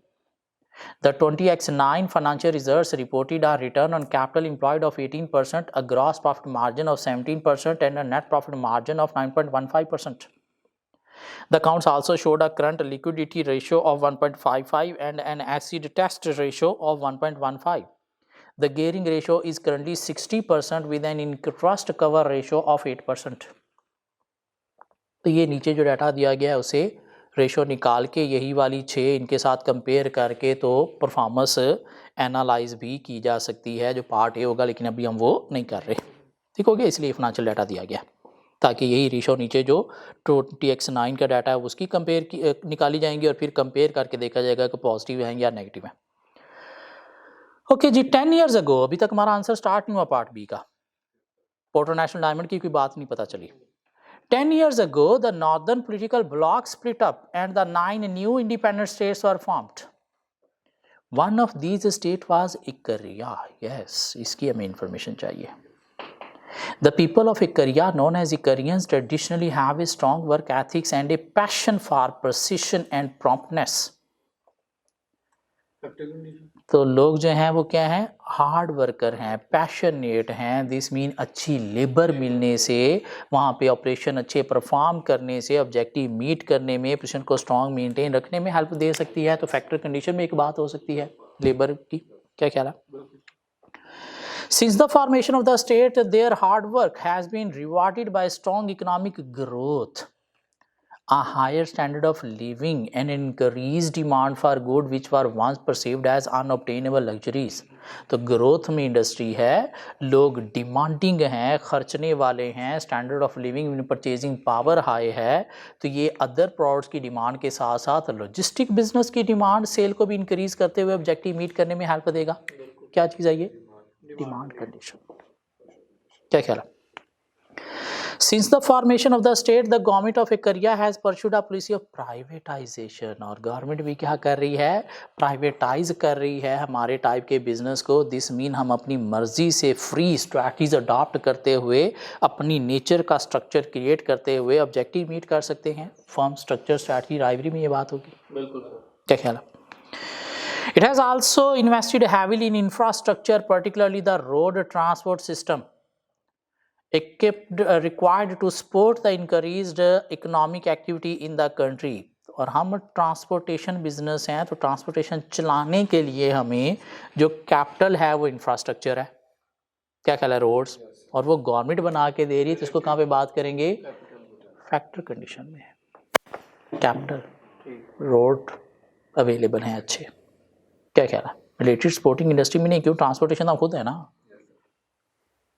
The 20X9 financial results reported a return on capital employed of 18%, a gross profit margin of 17%, and a net profit margin of 9.15%. The accounts also showed a current liquidity ratio of 1.55 and an acid test ratio of 1.15. The gearing ratio is currently 60% with an interest cover ratio of 8%. तो ये नीचे जो data दिया गया है उसे ratio निकाल के यही वाली 6 इनके साथ कंपेयर करके तो परफॉर्मेंस एनालाइज भी की जा सकती है, जो पार्ट ए होगा, लेकिन अभी हम वो नहीं कर रहे। ठीक हो गया, इसलिए फाइनेंशियल डाटा दिया गया ताकि यही रेशो नीचे जो 20X9 का डाटा है उसकी कंपेयर निकाली जाएंगी और फिर कंपेयर करके देखा जाएगा कि पॉजिटिव है या नेगेटिव है। ओके जी, 10 ईयर्स अगो, अभी तक हमारा आंसर स्टार्ट नहीं हुआ पार्ट बी का। पोर्टो नेशनल डायमंड की कोई बात नहीं पता चली। 10 years ago, the northern political bloc split up and the 9 new independent states were formed. One of these states was Ikaria. Yes, इसकी हमें information चाहिए। The people of Ikaria, known as Ikarians, traditionally have a strong work ethics and a passion for precision and promptness. तो लोग जो हैं वो क्या हैं, हार्ड वर्कर हैं, पैशनेट हैं। दिस मीन अच्छी लेबर मिलने से, वहाँ पे ऑपरेशन अच्छे परफॉर्म करने से, ऑब्जेक्टिव मीट करने में, पोजीशन को स्ट्रॉन्ग मेंटेन रखने में हेल्प दे सकती है। तो फैक्टर कंडीशन में एक बात हो सकती है लेबर की, क्या ख्याल है? Since the formation of the state, their hard work has been rewarded by strong economic growth, a higher standard of living, and increased demand for goods which were once perceived as unobtainable luxuries. तो growth में industry है, लोग demanding हैं, खर्चने वाले हैं, standard of living, purchasing power high है। तो ये अदर प्रोडक्ट्स की डिमांड के साथ साथ लॉजिस्टिक बिजनेस की डिमांड, सेल को भी इंक्रीज करते हुए ऑब्जेक्टिव मीट करने में हेल्प देगा। क्या चीज़ है ये? Demand condition. क्या ख्याल है? Since the formation of the state, the government of Ikaria has pursued a policy of privatization. और गवर्नमेंट भी क्या कर रही है? प्राइवेटाइज कर रही है हमारे टाइप के बिजनेस को। दिस मीन हम अपनी मर्जी से फ्री स्ट्रैटेजीज अडॉप्ट करते हुए, अपनी नेचर का स्ट्रक्चर क्रिएट करते हुए ऑब्जेक्टिव मीट कर सकते हैं। फर्म स्ट्रक्चर स्ट्रैटेजी राइवरी में ये बात होगी। बिल्कुल। क्या ख्याल है? It has also invested heavily in infrastructure, particularly the road transport system, equipped required to support the increased economic activity in the country. और हम ट्रांसपोर्टेशन बिजनेस हैं, तो ट्रांसपोर्टेशन चलाने के लिए हमें जो कैपिटल है वो इंफ्रास्ट्रक्चर है। क्या ख्याल है? रोड्स। और वो गवर्नमेंट बना के दे रही है, तो इसको कहाँ पे बात करेंगे? फैक्टर कंडीशन में। कैपिटल, रोड अवेलेबल हैं अच्छे। क्या ख्याल है? रिलेटेड स्पोर्टिंग इंडस्ट्री में नहीं, क्यों? ट्रांसपोर्टेशन तो खुद है ना।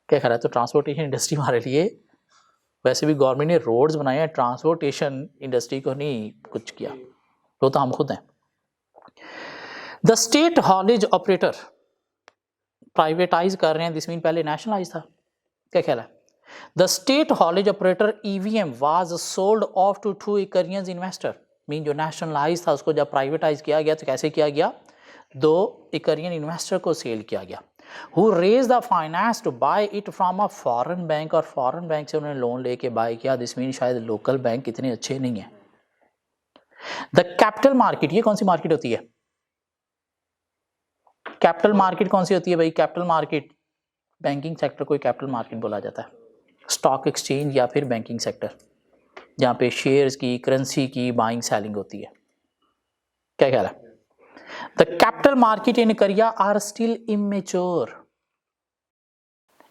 क्या ख्याल है? तो ट्रांसपोर्टेशन इंडस्ट्री हमारे लिए, वैसे भी गवर्नमेंट ने रोड्स बनाए हैं, ट्रांसपोर्टेशन इंडस्ट्री को नहीं कुछ किया, वो तो हम खुद हैं। The state haulage operator privatise कर रहे हैं, दिस मीन पहले नेशनलाइज था। क्या ख्याल है? The state haulage operator EVM was sold off to 2 Ikarian investor. Mean जो नेशनलाइज था उसको जब प्राइवेटाइज किया गया तो कैसे किया गया? 2 Ikarian इन्वेस्टर को सेल किया गया, who raised the finance to buy it from a foreign bank, और फॉरेन बैंक से उन्होंने लोन लेके बाय किया। दिस मीन शायद लोकल बैंक इतने अच्छे नहीं है। द कैपिटल मार्केट, ये कौन सी मार्केट होती है? कैपिटल मार्केट कौन सी होती है भाई? कैपिटल मार्केट, बैंकिंग सेक्टर को कैपिटल मार्केट बोला जाता है। स्टॉक एक्सचेंज या फिर बैंकिंग सेक्टर, जहाँ पे शेयर्स की, करेंसी की बाइंग सेलिंग होती है। क्या ख्याल है? The capital market in Korea are still immature,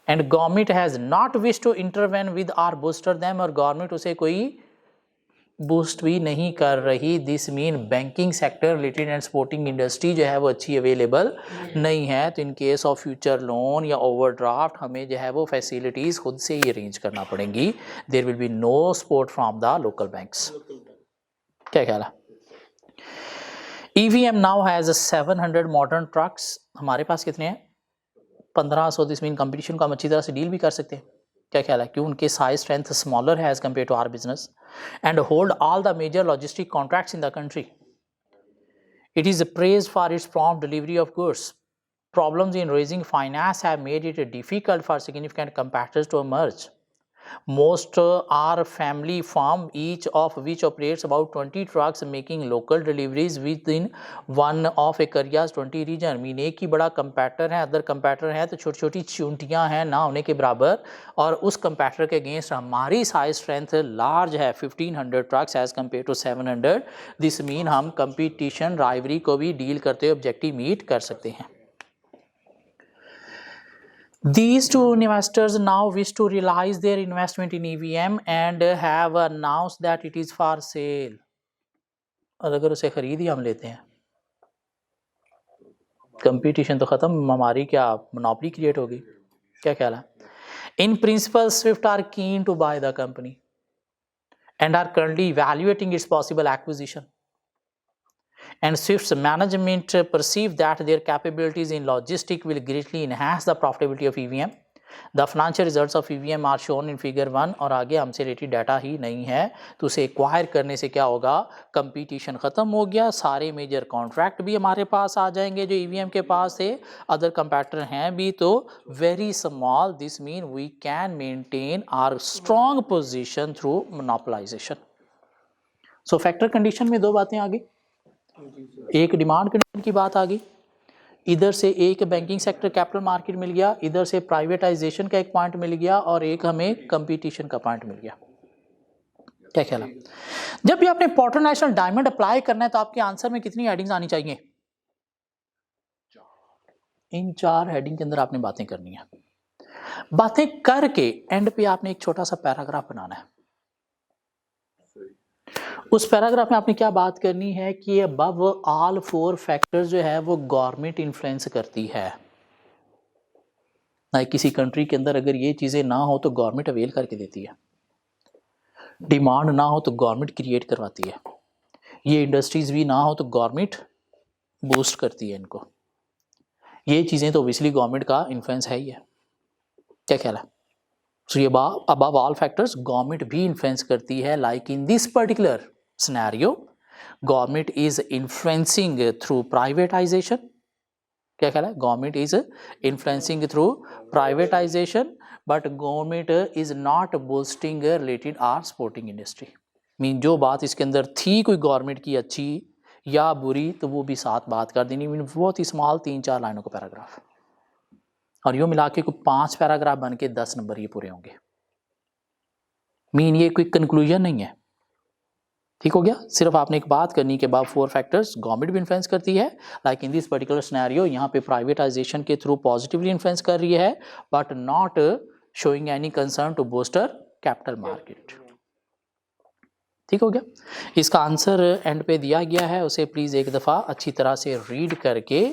and government has not wished to intervene with or booster them, और गवर्नमेंट उसे कोई बूस्ट भी नहीं कर रही। This mean banking sector related and supporting industry जो है वो अच्छी अवेलेबल नहीं है। तो in case of future loan या ओवरड्राफ्ट हमें जो है वो फैसिलिटीज़ खुद से ही अरेंज करना पड़ेंगी। There will be no support from the local banks. क्या ख्याल है? EVM now has 700 modern trucks. हमारे पास कितने हैं? 1500। दिस मीन कंपटीशन को हम अच्छी तरह से डील भी कर सकते हैं। क्या ख्याल है? क्यों? उनके साइज स्ट्रेंथ स्मॉलर है as compare to our business, and hold all the major logistic contracts in the country. It is praised for its prompt delivery of goods. Problems in raising finance have made it difficult for significant competitors to emerge. Most are family farm, each of which operates about 20 trucks, making local deliveries within one of a Korea's 20 region. Mean एक ही बड़ा कंपैटर है, other कंपैटर है तो छोटी छोटी चूंटियाँ हैं ना होने के बराबर, और उस कंपैटर के अगेंस्ट हमारी साइज स्ट्रेंथ लार्ज है 1500 trucks as compare to 700. This mean हम कंपटीशन राइवरी को भी डील करते हुए ऑब्जेक्टिव मीट कर सकते हैं. These two investors now wish to realize their investment in EVM and have announced that it is for sale. और अगर उसे खरीद ही हम लेते हैं, कंपटीशन तो खत्म, हमारी क्या मोनोपोली क्रिएट होगी? क्या ख्याल है? In principle, Swift are keen to buy the company and are currently evaluating its possible acquisition. And Swift's management perceive that their capabilities in logistics will greatly enhance the profitability of EVM. The financial results of EVM are shown in figure 1. और आगे हमसे related data ही नहीं है, तो उसे acquire करने से क्या होगा? कंपटीशन ख़त्म हो गया, सारे मेजर कॉन्ट्रैक्ट भी हमारे पास आ जाएंगे जो EVM के पास थे, अदर कंपैटर हैं भी तो very small. This mean we can maintain our strong position through monopolisation. So factor condition में दो बातें आ गई. एक डिमांड कंडीशन की बात आ गई, इधर से एक बैंकिंग सेक्टर कैपिटल मार्केट मिल गया, इधर से प्राइवेटाइजेशन का एक पॉइंट मिल गया, और एक हमें कंपटीशन का पॉइंट मिल गया. क्या ख्याल है? जब भी आपने पोर्टर नेशनल डायमंड अप्लाई करना है तो आपके आंसर में कितनी हेडिंग्स आनी चाहिए? इन 4 हेडिंग के अंदर आपने बातें करनी है. बातें करके एंड पे आपने एक छोटा सा पैराग्राफ बनाना है. उस पैराग्राफ में आपने क्या बात करनी है कि अबव ऑल 4 फैक्टर्स जो है वो गवर्नमेंट इन्फ्लुएंस करती है. ना किसी कंट्री के अंदर अगर ये चीज़ें ना हो तो गवर्नमेंट अवेल करके देती है, डिमांड ना हो तो गवर्नमेंट क्रिएट करवाती है, ये इंडस्ट्रीज भी ना हो तो गवर्नमेंट बूस्ट करती है इनको. ये चीज़ें तो ऑब्वियसली गवर्नमेंट का इन्फ्लुएंस है ही है. क्या ख्याल है? सो ये अबव ऑल फैक्टर्स गवर्नमेंट भी इन्फ्लुएंस करती है. Like in this particular scenario government is influencing through privatisation. क्या ख्याल है? Government is influencing through privatisation, but government is not boosting related or supporting industry. Mean जो बात इसके अंदर थी कोई गवर्नमेंट की अच्छी या बुरी तो वो भी साथ बात कर देनी. मीन बहुत ही स्मॉल 3-4 लाइनों का पैराग्राफ, और यूँ मिला के कोई 5 पैराग्राफ बन के 10 नंबर ये पूरे होंगे. मीन ये कोई कंक्लूजन नहीं है. ठीक हो गया? सिर्फ आपने एक बात करनी कि अबव 4 फैक्टर्स गवर्नमेंट भी इन्फ्लुएंस करती है, like in this particular scenario यहाँ पे प्राइवेटाइजेशन के थ्रू पॉजिटिवली इन्फ्लुएंस कर रही है, but not showing any concern to booster capital market. ठीक हो गया? इसका आंसर एंड पे दिया गया है, उसे प्लीज़ एक दफ़ा अच्छी तरह से रीड करके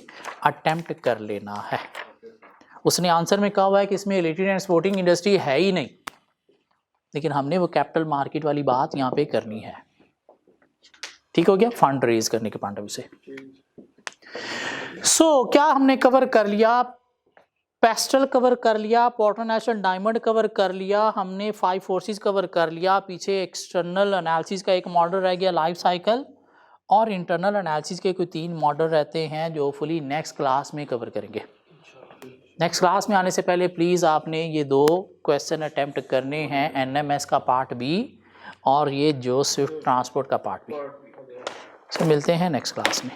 अटेम्प्ट कर लेना है. उसने आंसर में कहा हुआ है कि इसमें रिलेटेड एंड सपोर्टिंग इंडस्ट्री है ही नहीं, लेकिन हमने वो कैपिटल मार्केट वाली बात यहाँ पे करनी है. ठीक हो गया? फंड रेज करने के पॉइंट ऑफ व्यू से. सो क्या हमने कवर कर लिया? पेस्टल कवर कर लिया, पोर्टर नेशनल डायमंड कवर कर लिया, हमने 5 फोर्सेस कवर कर लिया, पीछे एक्सटर्नल एनालिसिस का एक मॉडल रह गया लाइफ साइकिल, और इंटरनल एनालिसिस के कोई 3 मॉडल रहते हैं जो फुली नेक्स्ट क्लास में कवर करेंगे. नेक्स्ट क्लास में आने से पहले प्लीज़ आपने ये 2 क्वेश्चन अटेम्प्ट करने हैं, NMS का पार्ट भी और ये जो स्विफ्ट ट्रांसपोर्ट का पार्ट भी. मिलते हैं नेक्स्ट क्लास में.